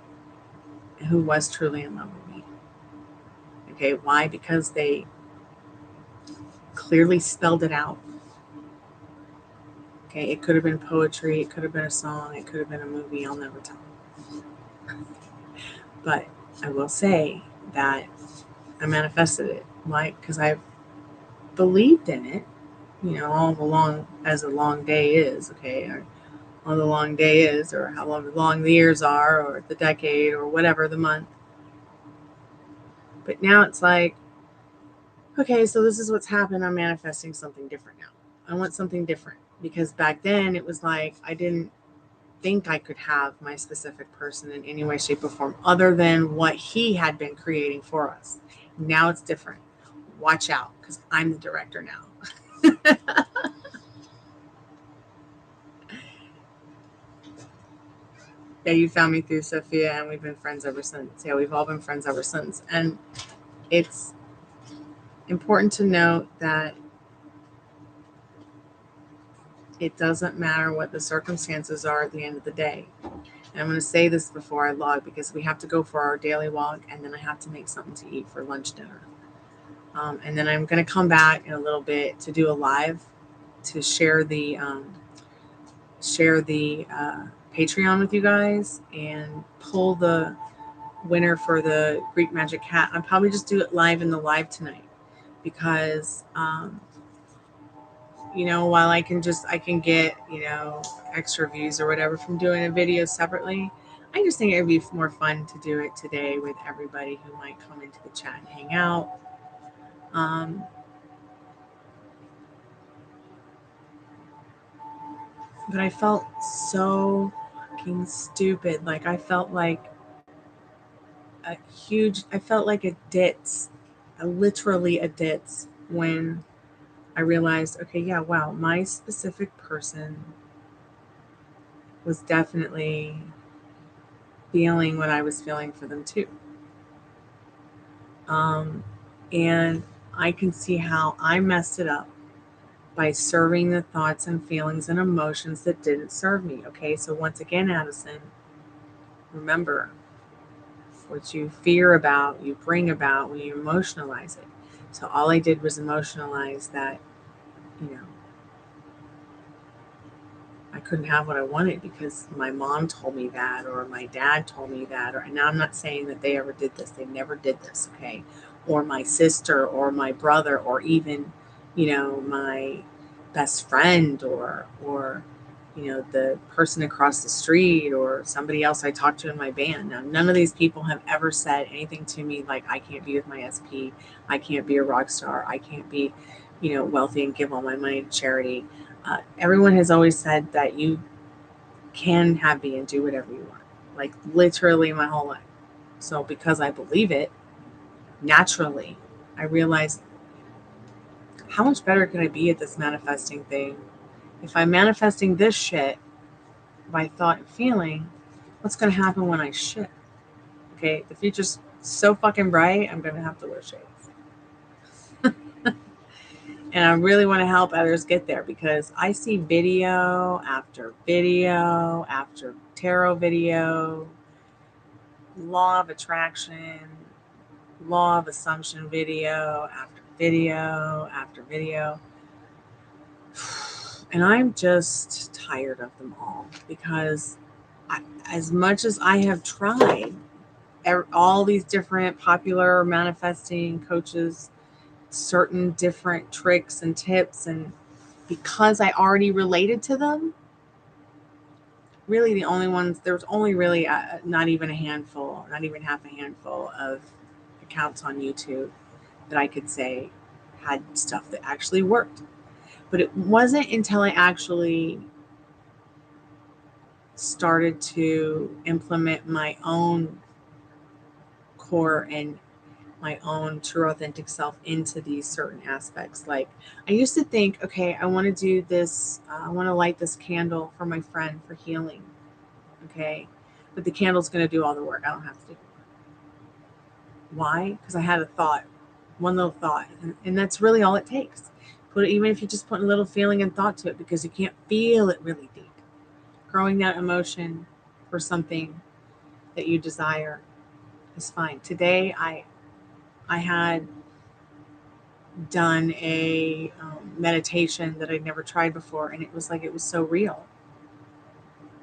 and who was truly in love with me. Okay, why? Because they clearly spelled it out. Okay, it could have been poetry, it could have been a song, it could have been a movie, I'll never tell. But I will say that I manifested it. Why? Because I've believed in it, all along, as a long day is, okay, or how the long day is, or how long the years are, or the decade, or whatever, the month. But now it's like, okay, so this is what's happened. I'm manifesting something different now. I want something different, because back then it was like I didn't think I could have my specific person in any way, shape, or form other than what he had been creating for us. Now it's different. Watch out, because I'm the director now. Yeah, you found me through Sophia, and we've been friends ever since. Yeah, we've all been friends ever since. And it's important to note that it doesn't matter what the circumstances are at the end of the day. And I'm going to say this before I log, because we have to go for our daily walk, and then I have to make something to eat for lunch, dinner. And then I'm going to come back in a little bit to do a live to share the Patreon with you guys and pull the winner for the Greek Magic hat. I'll probably just do it live in the live tonight, because while I can get extra views or whatever from doing a video separately, I just think it would be more fun to do it today with everybody who might come into the chat and hang out. But I felt so fucking stupid. Like I felt like I felt like a ditz, literally a ditz when I realized, okay, yeah, wow, my specific person was definitely feeling what I was feeling for them too. And I can see how I messed it up by serving the thoughts and feelings and emotions that didn't serve me. Okay, so once again, Addison, remember, what you fear about, you bring about when you emotionalize it. So all I did was emotionalize that, I couldn't have what I wanted because my mom told me that, or my dad told me that, and now I'm not saying that they ever did this. They never did this, okay? Or my sister or my brother or even, my best friend or the person across the street or somebody else I talked to in my band. Now, none of these people have ever said anything to me like, I can't be with my SP, I can't be a rock star, I can't be, wealthy and give all my money to charity. Everyone has always said that you can happy and do whatever you want, like literally my whole life. So because I believe it, naturally, I realized how much better can I be at this manifesting thing? If I'm manifesting this shit by thought and feeling, what's going to happen when I shit? Okay, the future's so fucking bright, I'm going to have to wear shades. And I really want to help others get there because I see video after tarot video, law of attraction, law of assumption video after video after video. And I'm just tired of them all because as much as I have tried, all these different popular manifesting coaches, certain different tricks and tips, and because I already related to them, really the only ones, there's only really not even half a handful of accounts on YouTube that I could say had stuff that actually worked. But it wasn't until I actually started to implement my own core and my own true authentic self into these certain aspects. Like I used to think, okay, I want to do this, I want to light this candle for my friend for healing. Okay, but the candle's going to do all the work. I don't have to do it. Why? Because I had a thought, one little thought, and that's really all it takes. Even if you just put a little feeling and thought to it, because you can't feel it really deep. Growing that emotion for something that you desire is fine. Today, I had done a meditation that I'd never tried before, and it was so real.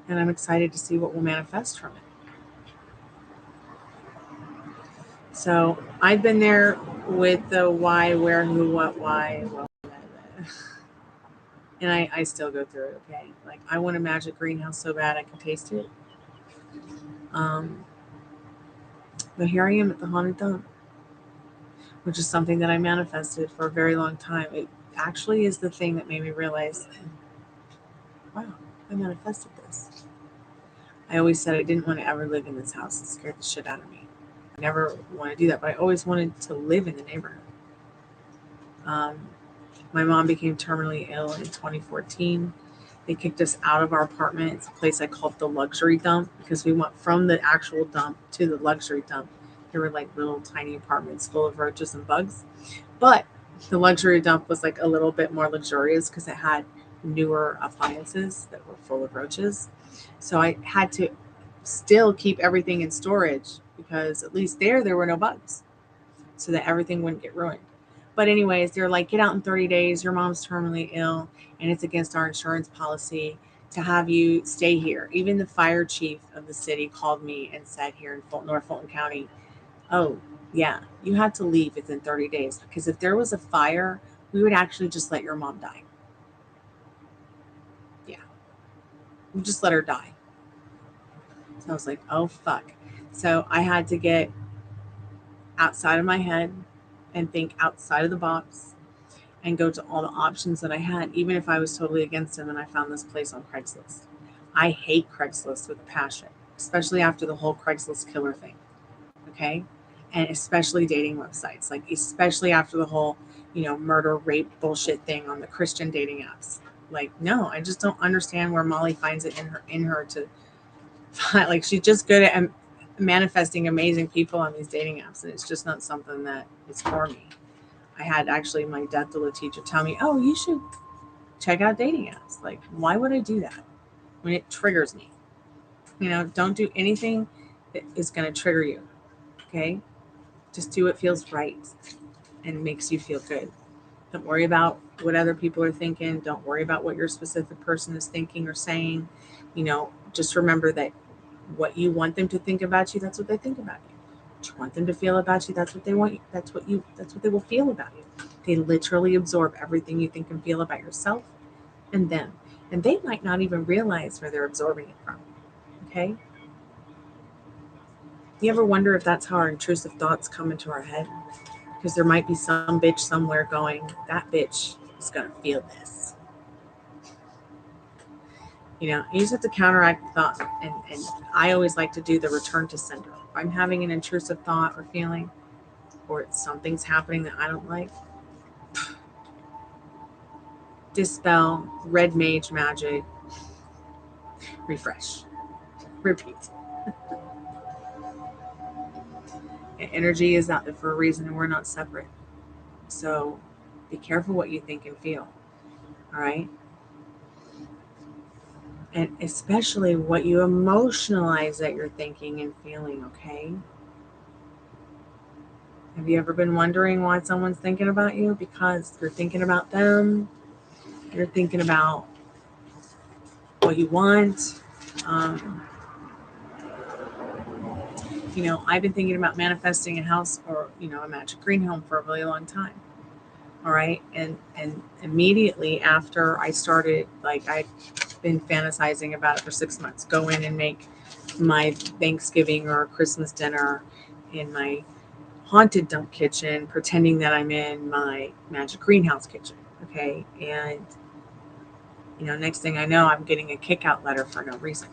And I'm excited to see what will manifest from it. So I've been there with the why, where, who, what, why. And I still go through it, okay? Like, I want a magic greenhouse so bad I can taste it. But here I am at the haunted dump, which is something that I manifested for a very long time. It actually is the thing that made me realize, wow, I manifested this. I always said I didn't want to ever live in this house. It scared the shit out of me. I never want to do that, but I always wanted to live in the neighborhood. My mom became terminally ill in 2014. They kicked us out of our apartment. It's a place I called the luxury dump because we went from the actual dump to the luxury dump. There were like little tiny apartments full of roaches and bugs. But the luxury dump was like a little bit more luxurious because it had newer appliances that were full of roaches. So I had to still keep everything in storage because at least there were no bugs so that everything wouldn't get ruined. But anyways, they're like, get out in 30 days. Your mom's terminally ill and it's against our insurance policy to have you stay here. Even the fire chief of the city called me and said here in North Fulton County, oh, yeah, you had to leave within 30 days because if there was a fire, we would actually just let your mom die. Yeah. We just let her die. So I was like, oh, fuck. So I had to get outside of my head and think outside of the box and go to all the options that I had, even if I was totally against them. And I found this place on Craigslist. I hate Craigslist with a passion, especially after the whole Craigslist killer thing. Okay. And especially dating websites, like especially after the whole, murder, rape bullshit thing on the Christian dating apps. Like, no, I just don't understand where Molly finds it in her to find, like, she's just good at manifesting amazing people on these dating apps. And it's just not something that is for me. I had actually my death doula teacher tell me, oh, you should check out dating apps. Like, why would I do that when it triggers me? Don't do anything that is going to trigger you. Okay. Just do what feels right and makes you feel good. Don't worry about what other people are thinking. Don't worry about what your specific person is thinking or saying. Just remember that what you want them to think about you, that's what they think about you. What you want them to feel about you, that's what they want you. That's what they will feel about you. They literally absorb everything you think and feel about yourself and them. And they might not even realize where they're absorbing it from. Okay? You ever wonder if that's how our intrusive thoughts come into our head? Because there might be some bitch somewhere going, that bitch is going to feel this. You just have to counteract the thought. And I always like to do the return to sender. If I'm having an intrusive thought or feeling, or something's happening that I don't like, dispel, red mage magic, refresh, repeat. Energy is out there for a reason, and we're not separate. So be careful what you think and feel. All right? And especially what you emotionalize that you're thinking and feeling, okay? Have you ever been wondering why someone's thinking about you? Because you're thinking about them. You're thinking about what you want. I've been thinking about manifesting a house or, a magic green home for a really long time. All right. And immediately after I started, like, I've been fantasizing about it for 6 months. Go in and make my Thanksgiving or Christmas dinner in my haunted dump kitchen, pretending that I'm in my magic greenhouse kitchen. Okay. And, next thing I know, I'm getting a kick out letter for no reason.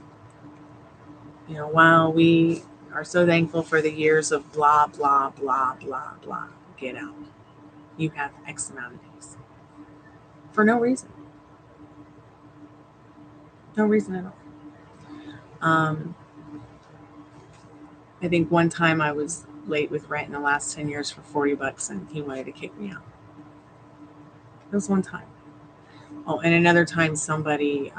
While we are so thankful for the years of blah, blah, blah, blah, blah, get out. You have X amount of days. For no reason. No reason at all. I think one time I was late with rent in the last 10 years for $40 and he wanted to kick me out. It was one time. Oh, and another time somebody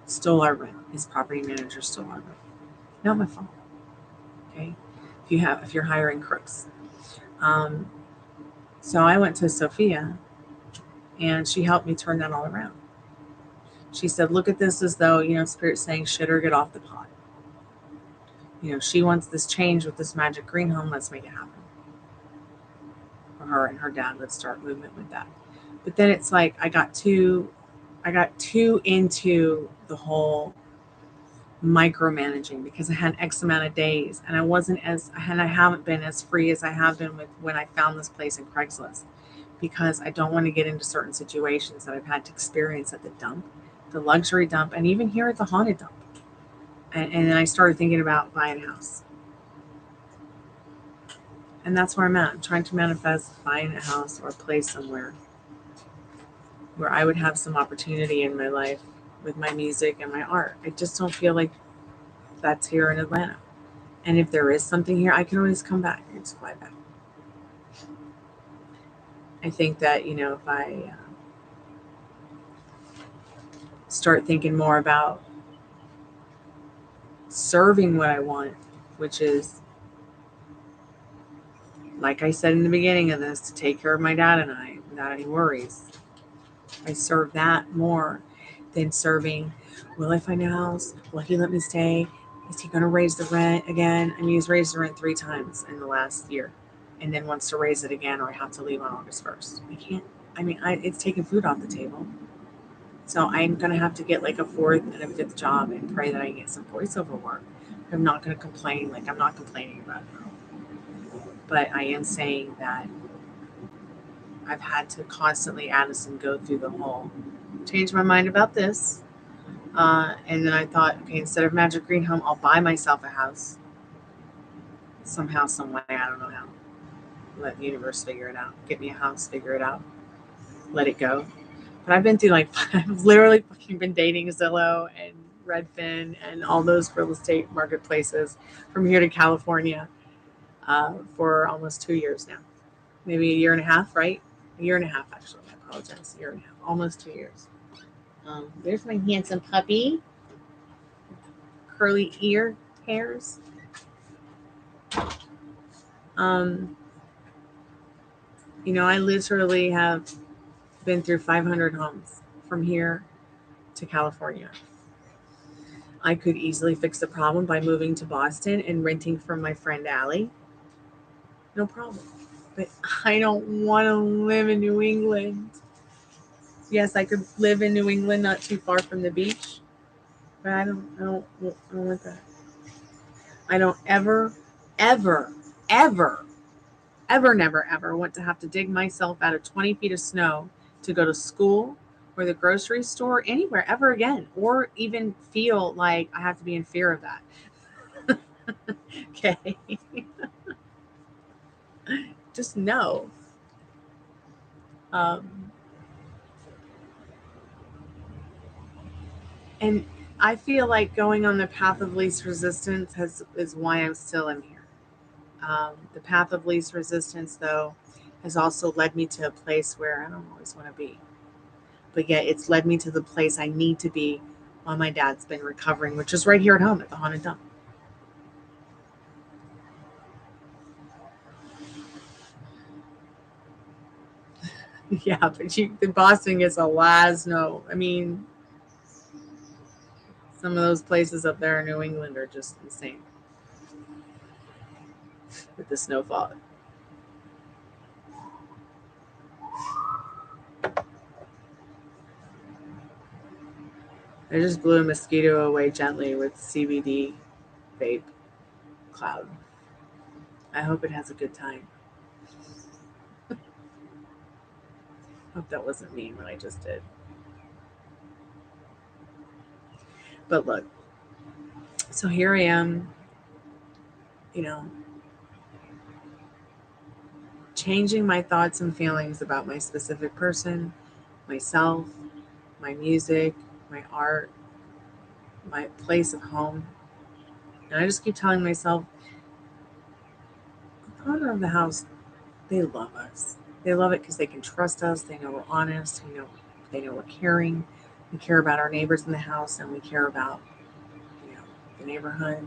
stole our rent. His property manager stole our rent. Not my fault. Okay. If you're hiring crooks. So I went to Sophia and she helped me turn that all around. She said, look at this as though, Spirit's saying, shit or get off the pot. She wants this change with this magic green home. Let's make it happen. For her and her dad, let's start movement with that. But then it's like I got too into the whole micromanaging because I had X amount of days and I haven't been as free as I have been with when I found this place in Craigslist, because I don't want to get into certain situations that I've had to experience at the dump, the luxury dump, and even here at the haunted dump. And then I started thinking about buying a house. And that's where I'm at. I'm trying to manifest buying a house or a place somewhere where I would have some opportunity in my life with my music and my art. I just don't feel like that's here in Atlanta. And if there is something here, I can always come back and just fly back. I think that, if I start thinking more about serving what I want, which is, like I said in the beginning of this, to take care of my dad and I without any worries. I serve that more than serving, will I find a house? Will he let me stay? Is he going to raise the rent again? I mean, he's raised the rent 3 times in the last year and then wants to raise it again, or I have to leave on August 1st. I can't. I mean, it's taking food off the table. So I'm going to have to get like a 4th and a 5th job and pray that I get some voiceover work. I'm not going to complain. Like, I'm not complaining about it. But I am saying that I've had to constantly, Addison, go through the whole change my mind about this. And then I thought, okay, instead of Magic Green Home, I'll buy myself a house. Somehow, some way, I don't know how. Let the universe figure it out. Get me a house, figure it out. Let it go. But I've been through like, I've literally fucking been dating Zillow and Redfin and all those real estate marketplaces from here to California for almost 2 years now. Maybe a year and a half, right? A year and a half, actually. I apologize. A year and a half. Almost 2 years. There's my handsome puppy. Curly ear hairs. You know, I literally have been through 500 homes from here to California. I could easily fix the problem by moving to Boston and renting from my friend Allie. No problem. But I don't want to live in New England. Yes, I could live in New England, not too far from the beach. But I don't want that. I don't ever, never, ever want to have to dig myself out of 20 feet of snow to go to school or the grocery store, anywhere ever again, or even feel like I have to be in fear of that. Okay. Just know. And I feel like going on the path of least resistance is why I'm still in here. The path of least resistance, though, has also led me to a place where I don't always want to be. But yet it's led me to the place I need to be while my dad's been recovering, which is right here at home at the Haunted Dump. Yeah, but the Boston gets a lot of snow. I mean, some of those places up there in New England are just insane with the snowfall. I just blew a mosquito away gently with CBD vape cloud. I hope it has a good time. Hope that wasn't me what I just did. But look, so here I am, you know, changing my thoughts and feelings about my specific person, myself, my music, my art, my place of home. And I just keep telling myself, the owner of the house, they love us. They love it because they can trust us. They know we're honest. They know we're caring. We care about our neighbors in the house, and we care about, the neighborhood.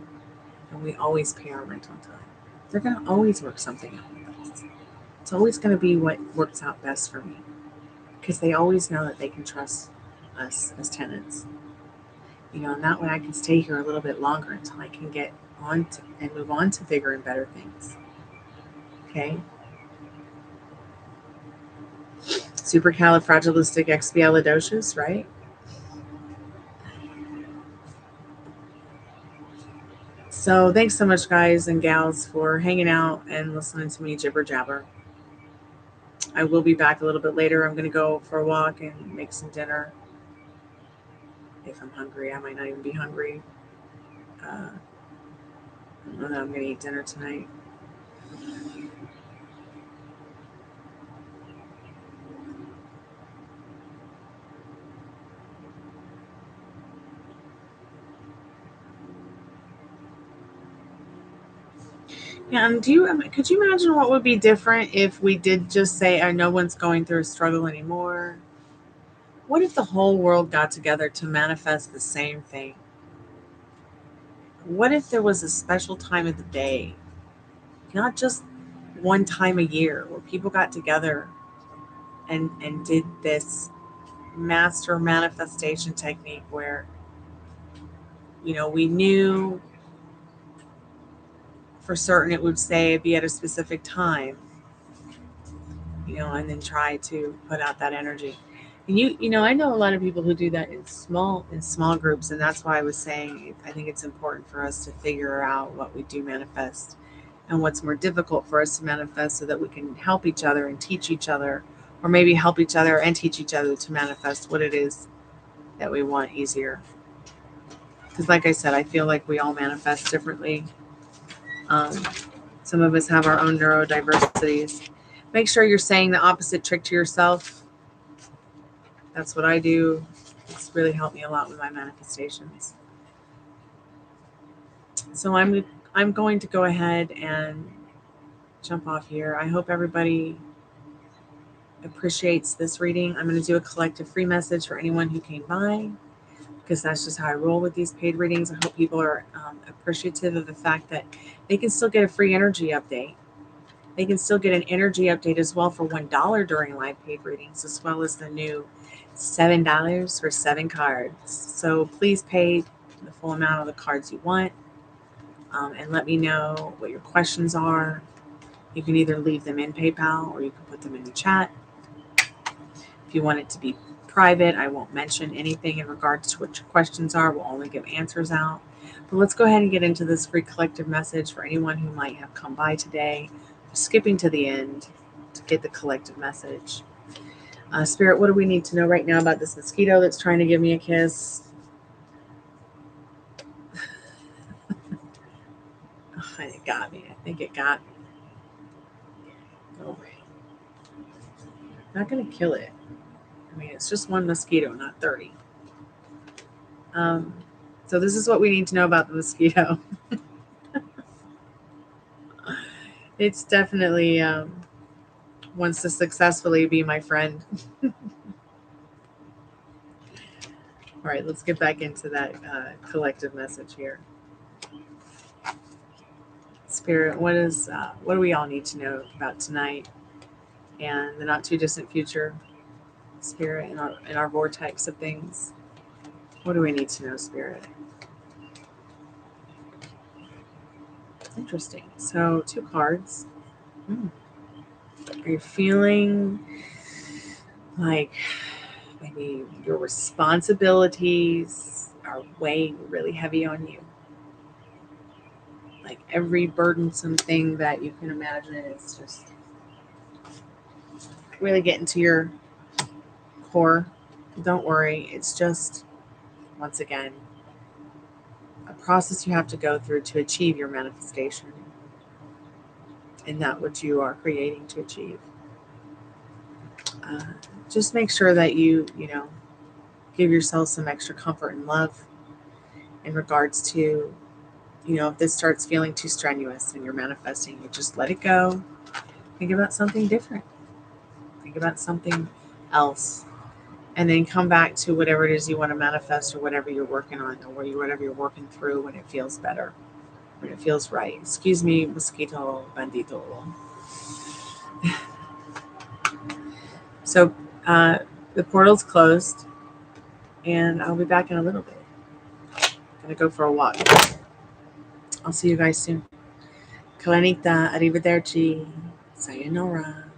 And we always pay our rent on time. They're going to always work something out with us. It's always going to be what works out best for me, because they always know that they can trust us as tenants. And that way I can stay here a little bit longer until I can get on and move on to bigger and better things. Okay? Supercalifragilisticexpialidocious, right? So thanks so much, guys and gals, for hanging out and listening to me jibber jabber. I will be back a little bit later. I'm going to go for a walk and make some dinner. If I'm hungry, I might not even be hungry. I don't know that I'm going to eat dinner tonight. Yeah, and could you imagine what would be different if we did just say, no one's going through a struggle anymore? What if the whole world got together to manifest the same thing? What if there was a special time of the day, not just one time a year, where people got together and did this master manifestation technique where, we knew for certain it would say it'd be at a specific time, and then try to put out that energy. And you know, I know a lot of people who do that in small groups, and that's why I was saying I think it's important for us to figure out what we do manifest and what's more difficult for us to manifest so that we can help each other and teach each other, or maybe help each other and teach each other to manifest what it is that we want easier. Because like I said, I feel like we all manifest differently. Some of us have our own neurodiversities. Make sure you're saying the opposite trick to yourself. That's what I do. It's really helped me a lot with my manifestations. So I'm going to go ahead and jump off here. I hope everybody appreciates this reading. I'm going to do a collective free message for anyone who came by, because that's just how I roll with these paid readings. I hope people are appreciative of the fact that they can still get a free energy update. They can still get an energy update as well for $1 during live paid readings, as well as the new $7 for 7 cards. So please pay the full amount of the cards you want, and let me know what your questions are. You can either leave them in PayPal or you can put them in the chat. If you want it to be private, I won't mention anything in regards to what your questions are. We'll only give answers out. But let's go ahead and get into this free collective message for anyone who might have come by today, skipping to the end to get the collective message. Spirit, what do we need to know right now about this mosquito that's trying to give me a kiss? Oh, it got me. I think it got me. Oh, not going to kill it. I mean, it's just one mosquito, not 30. So this is what we need to know about the mosquito. It's definitely wants to successfully be my friend. All right, let's get back into that collective message here. Spirit, what do we all need to know about tonight and the not too distant future? Spirit, in our vortex of things. What do we need to know, Spirit? Interesting. So 2 cards. Are you feeling like maybe your responsibilities are weighing really heavy on you? Like every burdensome thing that you can imagine is just really getting to your core. Don't worry. It's just, once again, a process you have to go through to achieve your manifestation and that which you are creating to achieve. Just make sure that you give yourself some extra comfort and love in regards to, if this starts feeling too strenuous and you're manifesting, you just let it go. Think about something different. Think about something else. And then come back to whatever it is you want to manifest, or whatever you're working on, or whatever you're working through when it feels better, when it feels right. Excuse me, mosquito bandito. So the portal's closed, and I'll be back in a little bit. I'm going to go for a walk. I'll see you guys soon. Kalanita, arrivederci, sayonara.